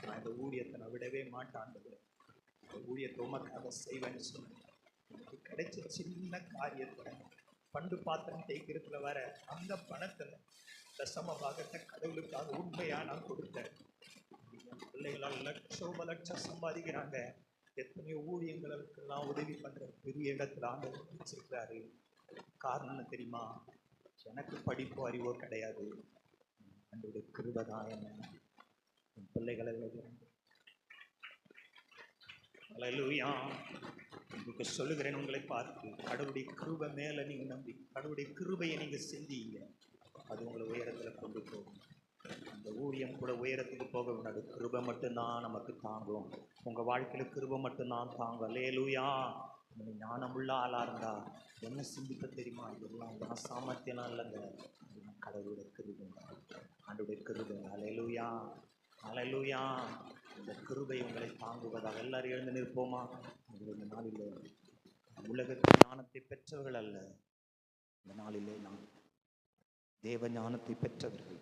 நான் இந்த ஊழியத்தை நான் விடவே மாட்டான். இந்த ஊழியத்தை உமக்காக செய்வேன்னு சொன்னேன். எனக்கு கிடைச்ச சின்ன காரியத்தை பண்டு பாத்திரம் தேய்க்கிறதுல வர அந்த பணத்தில் தசம பாகத்தை கடவுளுக்காக உண்மையா நான் கொடுத்தேன். பிள்ளைகளால் லட்சம் சம்பாதிக்கிறாங்க. எத்தனையோ ஊழியங்களுக்கெல்லாம் உதவி பண்ற பெரிய இடத்துல ஆண்டவர் வச்சிருக்கிறாரு. காரணம் என்ன தெரியுமா? எனக்கு படிப்போ அறிவோ கிடையாது. என்னுடைய கிருபை தான் என்ன என் பிள்ளைகளை உங்களுக்கு சொல்லுகிறேன். உங்களை பார்த்து கடவுளுடைய கிருபை மேல நீங்க நம்பி கடவுளுடைய கிருபையை நீங்க சிந்திங்க. அது உங்களை உயரத்துல கொண்டு போகும். அந்த ஊழியம் கூட உயரத்துக்கு போக விடாது. கிருபை மட்டும்தான் நமக்கு தாங்கும். உங்கள் வாழ்க்கையில் கிருபை மட்டும்தான் தாங்கும். அல்லேலூயா. நீங்கள் ஞானமுள்ள ஆளாக இருந்தா என்ன சிந்திக்க தெரியுமா? இதெல்லாம் இதெல்லாம் சாமர்த்தியம்லாம் இல்லைங்க, கடவுளுடைய கிருபை, ஆண்டோடைய கிருபை. அல்லேலூயா, அல்லேலூயா. இந்த கிருபை உங்களை தாங்குவதாக. எல்லாரும் எழுந்து நிற்போமா? இந்த நாளிலே உலகத்தின் ஞானத்தை பெற்றவர்கள் அல்ல, இந்த நாளிலே நாம் தேவ ஞானத்தை பெற்றவர்கள்.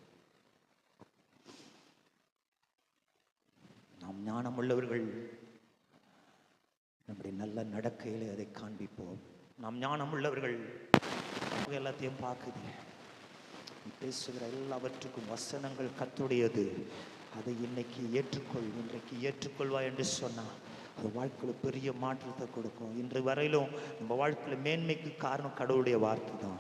நாம் ஞானம் உள்ளவர்கள். நம்முடைய நல்ல நடக்கையிலே அதை காண்பிப்போம். நாம் ஞானம் உள்ளவர்கள். எல்லாத்தையும் பார்க்குது, பேசுகிற எல்லாவற்றுக்கும் வசனங்கள் கர்த்தருடையது. அதை இன்னைக்கு ஏற்றுக்கொள், இன்றைக்கு ஏற்றுக்கொள்வா என்று சொன்னால் அது வாழ்க்கையில் பெரிய மாற்றத்தை கொடுக்கும். இன்று வரையிலும் நம்ம வாழ்க்கையில் மேன்மைக்கு காரணம் கடவுளுடைய வார்த்தை தான்.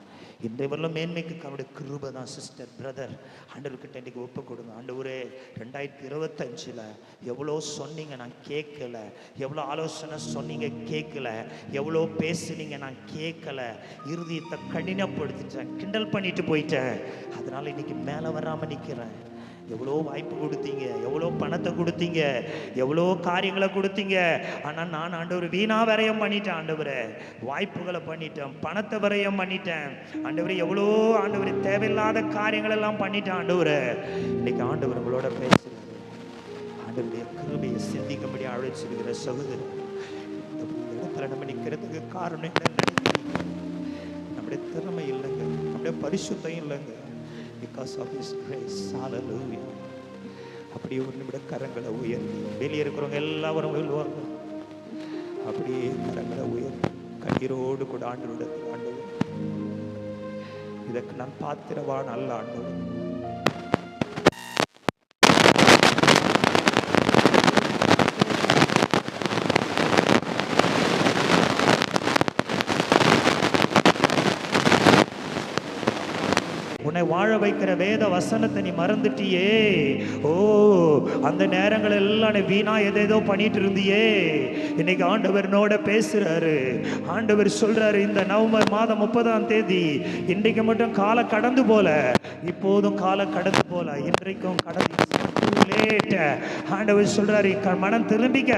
இன்றைய வரலும் மேன்மைக்கு கடவுளுடைய கிருபை தான். சிஸ்டர், பிரதர், ஆண்டவர்கிட்ட இன்றைக்கு ஒப்பு கொடுங்க. ஆண்டவரே, 2025 எவ்வளோ சொன்னீங்க நான் கேட்கல, எவ்வளோ ஆலோசனை சொன்னீங்க கேட்கல, எவ்வளோ பேசுனீங்க நான் கேட்கல, இறுதியத்தை கடினப்படுத்திட்டேன், கிண்டல் பண்ணிட்டு போயிட்டேன். அதனால இன்னைக்கு மேலே வராமல் நிற்கிறேன். எவ்வளோ வாய்ப்பு கொடுத்தீங்க, எவ்வளோ பணத்தை கொடுத்தீங்க, எவ்வளோ காரியங்களை கொடுத்தீங்க. ஆனால் நான் ஆண்டவர் வீணா விரயம் பண்ணிட்டேன். ஆண்டவரை வாய்ப்புகளை பண்ணிட்டேன், பணத்தை விரயம் பண்ணிட்டேன். ஆண்டவரை எவ்வளோ ஆண்டவரை தேவையில்லாத காரியங்கள் எல்லாம் பண்ணிட்டேன். ஆண்டவரை இன்னைக்கு ஆண்டவர் உங்களோட பேசுகிறாரு. ஆண்டவருடைய கிருபையை சிந்திக்கும்படி அழைச்சிருக்கிற சகோதரர், இந்த இடத்துல நம்ம நிற்கிறதுக்கு காரணம் என்ன நினைக்கிறீங்க? நம்முடைய திறமை இல்லைங்க, நம்முடைய பரிசுத்தம் இல்லைங்க. Because of His grace. Hallelujah. அப்படியே ஒரு நிமிட கரங்களை உயர்த்தி, வெளியே இருக்கிறவங்க எல்லாரும் விழுவாங்க. அப்படியே கரங்களை உயர்த்தி கண்ணீரோடு கூட ஆண்டவருடைய ஆண்டவர், இதற்கு நான் பாத்திரவான் அல்ல ஆண்டவர். உன்னை வாழ வைக்கிற வேத வசனத்தை நீ மறந்துட்டியே. ஓ, அந்த நேரங்கள் எல்லாம் நீ வீணா ஏதேதோ பண்ணிட்டு இருந்தியே. இன்னைக்கு ஆண்டவர்னோட பேசுறாரு. ஆண்டவர் சொல்றாரு, இந்த நவம்பர் மாதம் 30ஆம் தேதி, இன்றைக்கு மட்டும் கால கடந்து போல, இப்போதும் கால கடந்து போல, இன்றைக்கும் கடந்து. ஆண்டவர் சொல்றாரு, மனம் திரும்பிக்க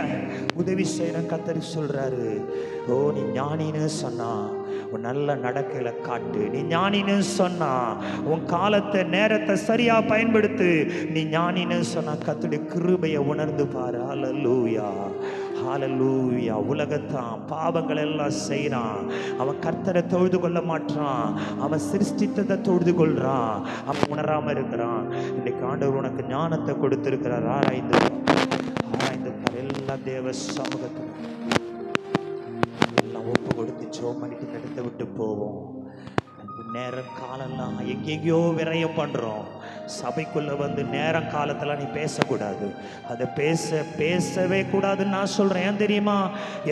உதவி செய்யற கர்த்தர் சொல்றாரு. ஓ, நீ ஞானின்னு சொன்னா உன் நல்ல நடக்கையில காட்டு. நீ ஞானின்னு சொன்னா உன் காலத்தை நேரத்தை சரியா பயன்படுத்து. நீ ஞானின்னு சொன்னா கர்த்தருடைய கிருபையை உணர்ந்து பாரு. ஹல்லேலூயா, ஹல்லேலூயா. உலகத்தான் பாவங்கள் எல்லாம் செய்யறான். அவன் கர்த்தரை தொழுது கொள்ள மாட்டான். அவன் சிருஷ்டித்ததை தொழுது கொள்றான். அவன் உணராம இருக்கிறான். இன்னைக்கு ஆண்டவர் உனக்கு ஞானத்தை கொடுத்திருக்கிறார். ஆராய்ந்து எல்லா தேவ சமூகத்தில் எல்லாம் ஒப்பு கொடுத்து ஜெபம் பண்ணிட்டு இடத்தை விட்டு போவோம். நேரம் காலம்லாம் எங்கெங்கயோ விரயம் பண்றோம். சபைக்குள்ள வந்து நேரம் காலத்துல நீ பேசக்கூடாது. அதை பேசவே கூடாதுன்னு நான் சொல்றேன். ஏன் தெரியுமா?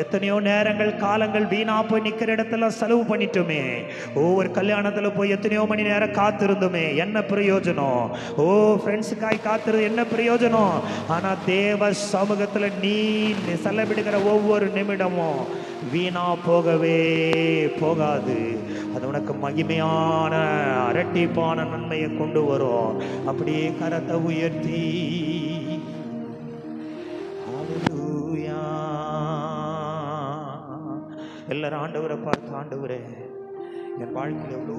எத்தனையோ நேரங்கள் காலங்கள் வீணா போய் நிக்கிற இடத்துல செலவு பண்ணிட்டோமே. ஒவ்வொரு கல்யாணத்துல போய் எத்தனையோ மணி நேரம் காத்திருந்தோமே, என்ன பிரயோஜனம்? ஓ, ஃப்ரெண்ட்ஸுக்காய் காத்திருந்து என்ன பிரயோஜனம்? ஆனா தேவ சமூகத்துல நீ செலவிடுகிற ஒவ்வொரு நிமிடமும் வீணா போகவே போகாது. அது உனக்கு மகிமையான அரட்டிப்பான நன்மையை கொண்டு வரும். அப்படியே கரத்தை உயர்த்தி எல்லாரும் ஆண்டவரை பார்த்து, ஆண்டவரே என் வாழ்க்கையில் எவ்வளோ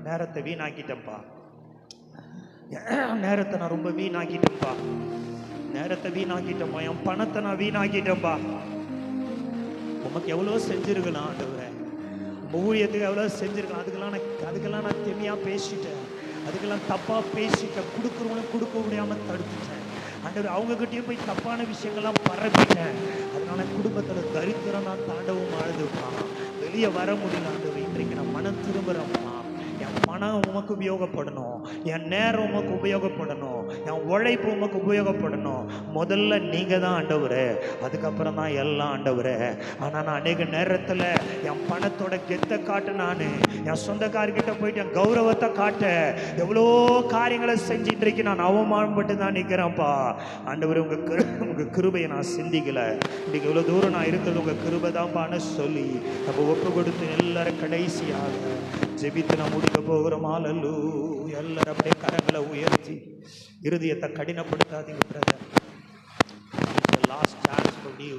நேரத்தை வீணாக்கிட்டேன்ப்பா, நேரத்தை நான் ரொம்ப வீணாக்கிட்டேன்ப்பா, நேரத்தை வீணாக்கிட்டேன்ப்பா, என் பணத்தை நான் வீணாக்கிட்டேன்ப்பா. உமக்கு எவ்வளோ செஞ்சிருக்கலாம் ஆண்டவரே, ஊழியத்துக்கு எவ்வளோ செஞ்சிருக்கலாம், அதுக்கெல்லாம் நான் தெளியாக பேசிட்டேன், அதுக்கெல்லாம் தப்பாக பேசிட்டேன், கொடுக்குறவங்களும் கொடுக்க முடியாமல் தடுத்துட்டேன் ஆண்டவர். அவங்ககிட்டயும் போய் தப்பான விஷயங்கள்லாம் பரப்பிட்டேன். அதனால குடும்பத்தில் தரித்திரம் நான் தாண்டவும் ஆழுதுப்பா, வெளியே வர முடியல ஆண்டவர். இன்றைக்கு நான் மனம் திரும்புகிறேன்ப்பா. என் பணம் உமக்கு உபயோகப்படணும், என் நேரம் உமக்கு உபயோகப்படணும், என் உழைப்பு உமக்கு உபயோகப்படணும். முதல்ல நீங்கள் தான் ஆண்டவரே, அதுக்கப்புறம் தான் எல்லாம் ஆண்டவரே. ஆனால் நான் அநேக நேரத்தில் என் பணத்தோட கெத்தை காட்ட, நான் என் சொந்தக்காரர்கிட்ட போயிட்டு என் கௌரவத்தை காட்ட எவ்வளோ காரியங்களை செஞ்சிட்டு நான் அவமானப்பட்டு தான் நிற்கிறேன்ப்பா. ஆண்டவர் உங்கள் கிருபையை நான் சிந்திக்கல. இன்றைக்கு எவ்வளோ தூரம் நான் இருக்கிறது உங்கள் கிருபை தான்ப்பான்னு சொல்லி நம்ம ஒப்பு கொடுத்து எல்லாரும் கடைசியாக ஜெபித்து நான் முடிக்க போகிறோம். ஹல்லேலூயா. எல்லாரும் அப்படியே கரங்களை உயர்த்தி இருதயத்தை கடினப்படுத்தாதீங்க brother. Last chance for you.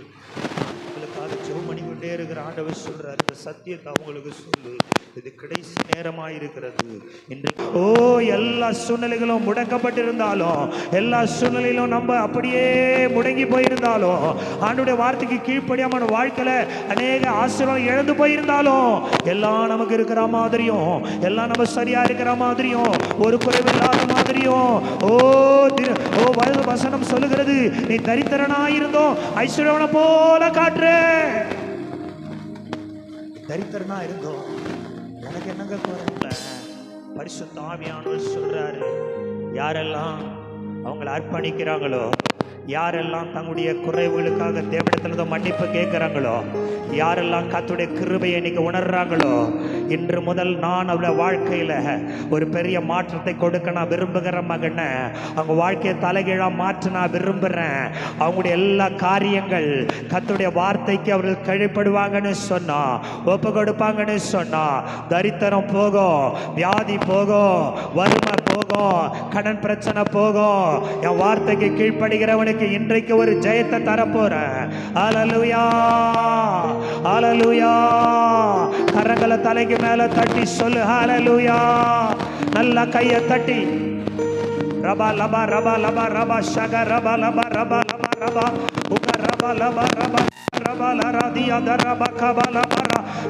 உங்களுக்காக ஜெபம் பண்ணி கொண்டே இருக்கிற ஆண்டவர் சொல்றாரு, இந்த சத்தியத்தை அவங்களுக்கு சொல்லு, இது கடைசி நேரமாக இருக்கிறது. இன்றைக்கு எல்லா சூழ்நிலைகளும் முடக்கப்பட்டிருந்தாலும், எல்லா சூழ்நிலையிலும் நம்ம அப்படியே முடங்கி போயிருந்தாலும், ஆண்டவருடைய வார்த்தைக்கு கீழ்ப்படியாம வாழ்க்கையில அநேக ஆசீர்வாதம் இழந்து போயிருந்தாலும், எல்லாம் நமக்கு இருக்கிற மாதிரியும், எல்லாம் நம்ம சரியா இருக்கிற மாதிரியும், ஒரு குறைவில்லாத மாதிரியும் வசனம் சொல்லுகிறது, நீ தரித்திரனாயிருந்தோம் ஐஸ்வர்யவனை போல காட்டுற. தரித்திரனா இருந்தோம், எனக்கு என்னங்க குறையில்ல. பரிசுத்த ஆவியானவர் சொல்றாரு, யாரெல்லாம் அவங்களை அர்ப்பணிக்கிறாங்களோ, யாரெல்லாம் தங்களுடைய குறைவுகளுக்காக தேவனிடத்துல மன்னிப்பு கேட்கிறாங்களோ, யாரெல்லாம் கர்த்தருடைய கிருபையை இன்னைக்கு உணர்றாங்களோ, இன்று முதல் நான் அவளை வாழ்க்கையில ஒரு பெரிய மாற்றத்தை கொடுக்க நான் விரும்புகிற மகனை, அவங்க வாழ்க்கையை தலைகீழா மாற்ற நான் விரும்புகிறேன். அவங்களுடைய எல்லா காரியங்கள் கர்த்தருடைய வார்த்தைக்கு அவர்கள் கழிப்படுவாங்கன்னு சொன்னா, ஒப்பு கொடுப்பாங்கன்னு சொன்னா, தரித்திரம் போகும், வியாதி போகும், வறுமை போகும், கடன் பிரச்சனை போகும். என் வார்த்தைக்கு கீழ்ப்படுகிறவனுக்கு இன்றைக்கு ஒரு ஜெயத்தை தரப்போறேன். ஹல்லேலூயா, ஹல்லேலூயா. கரங்களை தலைக்கு மேல தட்டி சொல்லு ஹல்லேலூயா. நல்ல கையை தட்டி ரபா லபா ரபா லபா ரபா ஷக ரபா லபா ரபா லபா ரபா உக ரபா லபா ரபா ரபா லராதியா ரபா கபா லபா.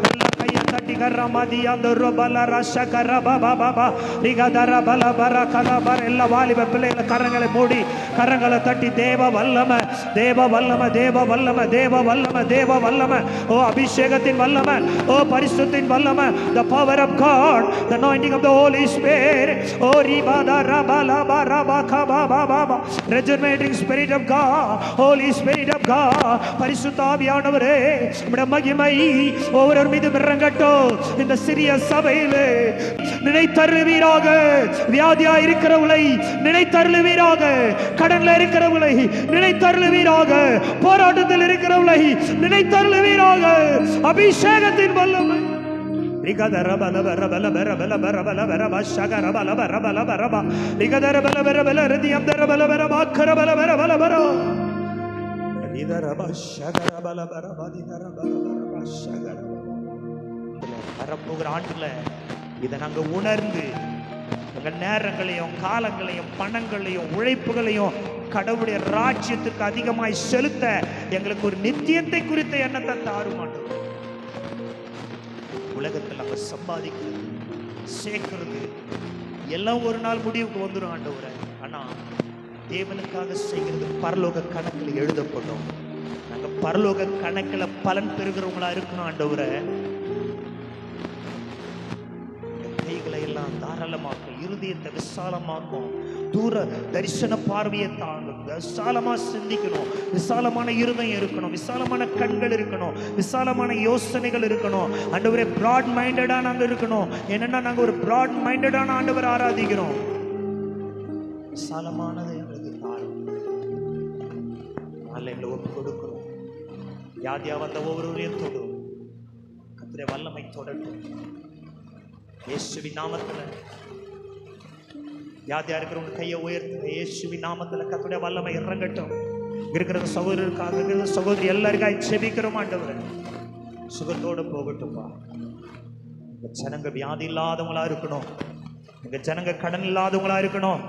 நல்ல கையை தட்டி கரமாதியா ரபா ரஷக ரபா பாபா ரிகதர பல பர கலபர. எல்லா வாலிப பிள்ளைகளை கரங்களை மூடி கரங்களை தட்டி தேவ வல்லமை, தேவ வல்லமை, தேவ வல்லமை, தேவ வல்லமை, தேவ வல்லமை. ஓ அபிஷேகத்தின் வல்லமை, ஓ பரிசுத்தின் வல்லமை. The power of God, the anointing of the Holy Spirit. O ரிபாதா Rafah லபா Rafah Kaba Baba. Regenerating Spirit of God, Holy Spirit of God. பரிசுத்த ஆவியானவரே, உம்முடைய மகிமை ஒவ்வொரு மீது இறங்கட்டும். இந்த சிறிய சபையிலே நினைத்தருவீராக. வியாதியா இருக்கிறவளை நினைத்தருவீராக, கடன்ல இருக்கிறவளை நினைத்தருவீராக, போராட்டத்தில் இருக்கிறவளை நினைத்தருவீராக. அபிஷேகத்தின் வல்லமை வரப்போகிற ஆண்டுல இதை நாங்க உணர்ந்து எங்கள் நேரங்களையும் காலங்களையும் பணங்களையும் உழைப்புகளையும் கடவுளுடைய ராஜ்யத்துக்கு அதிகமாய் செலுத்த எங்களுக்கு ஒரு நித்தியத்தை குறித்த எண்ணத்தை தாருமாட்டோம். உலகத்தில் நாங்கள் சம்பாதிக்கிறது சேர்க்கிறது எல்லாம் ஒரு நாள் முடிவுக்கு வந்துடும் ஆண்டவரே. ஆனா தேவனுக்காக செய்கிறது பரலோக கணக்கில் எழுதப்படும். நாங்கள் பரலோக கணக்கில் பலன் பெறுகிறவங்களா இருக்கணும் ஆண்டவரே. கைகளை எல்லாம் தாராளமாக்கும், இருதயத்தை விசாலமாக்கும், தூர தரிசன பார்வையை தாங்கும், விசாலமா சிந்திக்கணும், விசாலமான இருதயம் இருக்கணும், விசாலமான கண்கள் இருக்கணும், விசாலமான யோசனைகள் இருக்கணும் ஆண்டவரே. பிராட் மைண்டடா நாங்க இருக்கணும். என்னன்னா நாங்க ஒரு பிராட் மைண்டடான ஆண்டவர் ஆராதிக்கிறோம். விசாலமானதை எங்களுக்கு தாரும். எங்களை ஒப்பு கொடுக்கிறோம். வியாதியா வந்த ஒவ்வொருவரையும் தொடும். கர்த்தருடைய வல்லமை தொடட்டும் இயேசுவின் நாமத்துல. வியாதியா இருக்கிறவங்க கையை உயர்த்து இயேசுவின் நாமத்துல கர்த்தருடைய வல்லமை இறங்கட்டும். இருக்கிற சகோதரருக்காக, இருக்கிற சகோதரி எல்லாருக்காக செபிக்கிறோம் ஆண்டவரே. சுகத்தோடு போகட்டும்பா. எங்க ஜனங்க வியாதி இல்லாதவங்களா இருக்கணும், எங்க ஜனங்க கடன் இல்லாதவங்களா இருக்கணும்,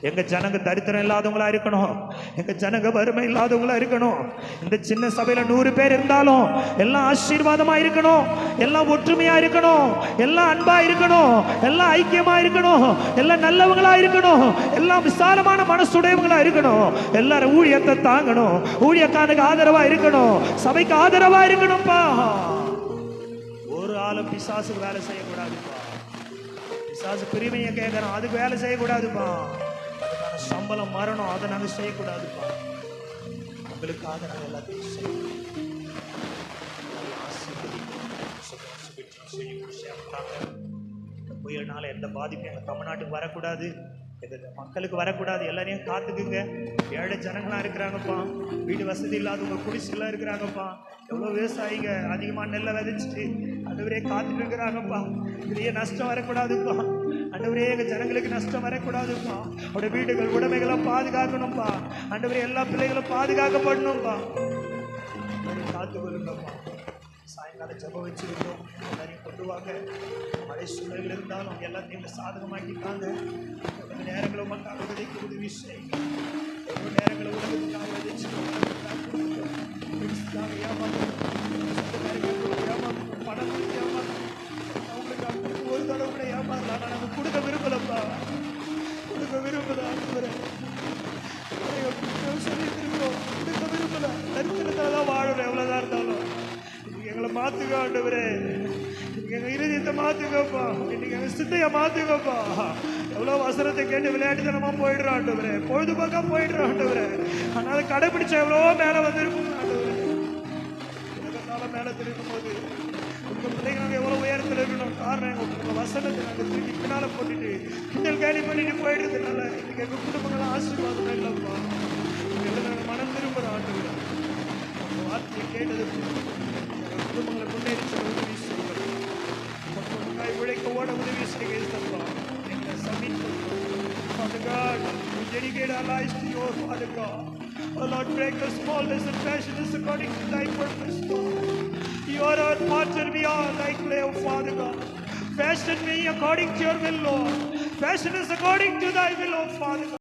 எங்க ஜனங்க தரித்திரம் இல்லாதவங்களா இருக்கணும், எங்க ஜனங்க வறுமை இல்லாதவங்களா இருக்கணும். இந்த சின்ன சபையில 100 பேர் இருந்தாலும் எல்லாம் ஆசீர்வாதமா இருக்கணும், எல்லாம் ஒற்றுமையா இருக்கணும், எல்லாம் அன்பா இருக்கணும், எல்லாம் ஐக்கியமா இருக்கணும், எல்லாம் நல்லவங்களா இருக்கணும், எல்லாம் விசாலமான மனசுடையவங்களா இருக்கணும், எல்லாரும் ஊழியத்தை தாங்கணும், ஊழியக்காரனுக்கு ஆதரவா இருக்கணும், சபைக்கு ஆதரவா இருக்கணும்ப்பா. ஒரு ஆளும் பிசாசுக்கு வேலை செய்யக்கூடாதுப்பா. பிசாசு பிரிமையை கேட்கறோம், அதுக்கு வேலை செய்யக்கூடாதுப்பா. அதுக்கான சம்பளம் மரணம், அதை நாங்கள் செய்யக்கூடாதுப்பா. உங்களுக்காக நாங்கள் எல்லாத்தையும் செய்யணும். புயல்னால எந்த பாதிப்பும் எங்கள் தமிழ்நாட்டுக்கு வரக்கூடாது, எங்கள் மக்களுக்கு வரக்கூடாது. எல்லாரையும் காத்துக்குங்க. ஏழை ஜனங்களா இருக்கிறாங்கப்பா, வீடு வசதி இல்லாதவங்க குடிசைலாம் இருக்கிறாங்கப்பா, எவ்வளோ விவசாயிங்க அதிகமாக நெல்லை விதைச்சிட்டு ஆண்டவரே காத்துட்டு இருக்கிறாங்கப்பா. இதுலேயே நஷ்டம் வரக்கூடாதுப்பா. ஆண்டவரே எங்கள் ஜனங்களுக்கு நஷ்டம் வரக்கூடாதுப்பா. அவருடைய வீடுகள் உடைமைகளாம் பாதுகாக்கணும்ப்பா. ஆண்டவரே எல்லா பிள்ளைகளும் பாதுகாக்கப்படணும்ப்பா. காத்துக்கொள்ளுங்கப்பா. சாயங்காலம் ஜெபம் வச்சிருக்கோம், எல்லாரையும் கொண்டு வாங்க. மழை சூழல்கள் இருந்தாலும் எல்லாத்தையும் சாதகமாக்கிட்டாங்க. எவ்வளவு நேரங்களை மக்கள் உதவிக்கு உதவி செய்யுங்க. எவ்வளவு நேரங்களை உலகத்துக்காக விதைச்சு பணம் அவங்களுக்கு ஒரு தடவை கூட ஏமாறலாம். நாங்கள் கொடுக்க விரும்பலப்பா, கொடுக்க விரும்பல. சொல்லியிருக்கிறோம், கொடுக்க விரும்பல. தரித்திரத்தில் தான் வாழணும். எவ்வளோதான் இருந்தாலும் எங்களை மாத்துக்க ஆண்டவரே, எங்க இருதயத்தை மாத்துக்கப்பா, இன்னைக்கு எங்க சிந்தைய மாத்துக்கப்பா. எவ்வளோ வசனத்தை கேட்டு விளையாட்டுத்தனமா போயிடுறோம் ஆண்டவரே, பொழுதுபோக்கா போயிடுறோம் ஆண்டவரே. ஆனால் அதை கடைபிடிச்ச எவ்வளோ மேலே வந்திருக்கும் ஆண்டவரே. உலகத்தால மேலே திருக்கும் போது உங்க பிள்ளைங்க நாங்கள் எவ்வளோ உயரத்தில் இருக்கணும். காரணம் உங்க வசனத்தை நாங்கள் திருப்பி பின்னால போட்டுட்டு கிண்டல் கேலி பண்ணிட்டு போயிடுறதுனால இன்னைக்கு எங்கள் குடும்பங்களை ஆசீர்வாதம் இல்லைப்பா. எங்களை நாங்கள் மனம் திரும்புகிறோம் ஆண்டவரே. உங்க வார்த்தையை கேட்டது குடும்பங்களை முன்னேறி உதவி செய்வது, உழைக்க ஓட உதவி செய்கிறப்பா. எங்களை சமீபம் Father God, we dedicate our lives to your Father God. Oh Lord, break the smallness and fashion us according to thy purpose, Lord. You are our potter, we are thy clay, oh Father God. Fashion me according to your will, Lord. Fashion us according to thy will, oh Father God.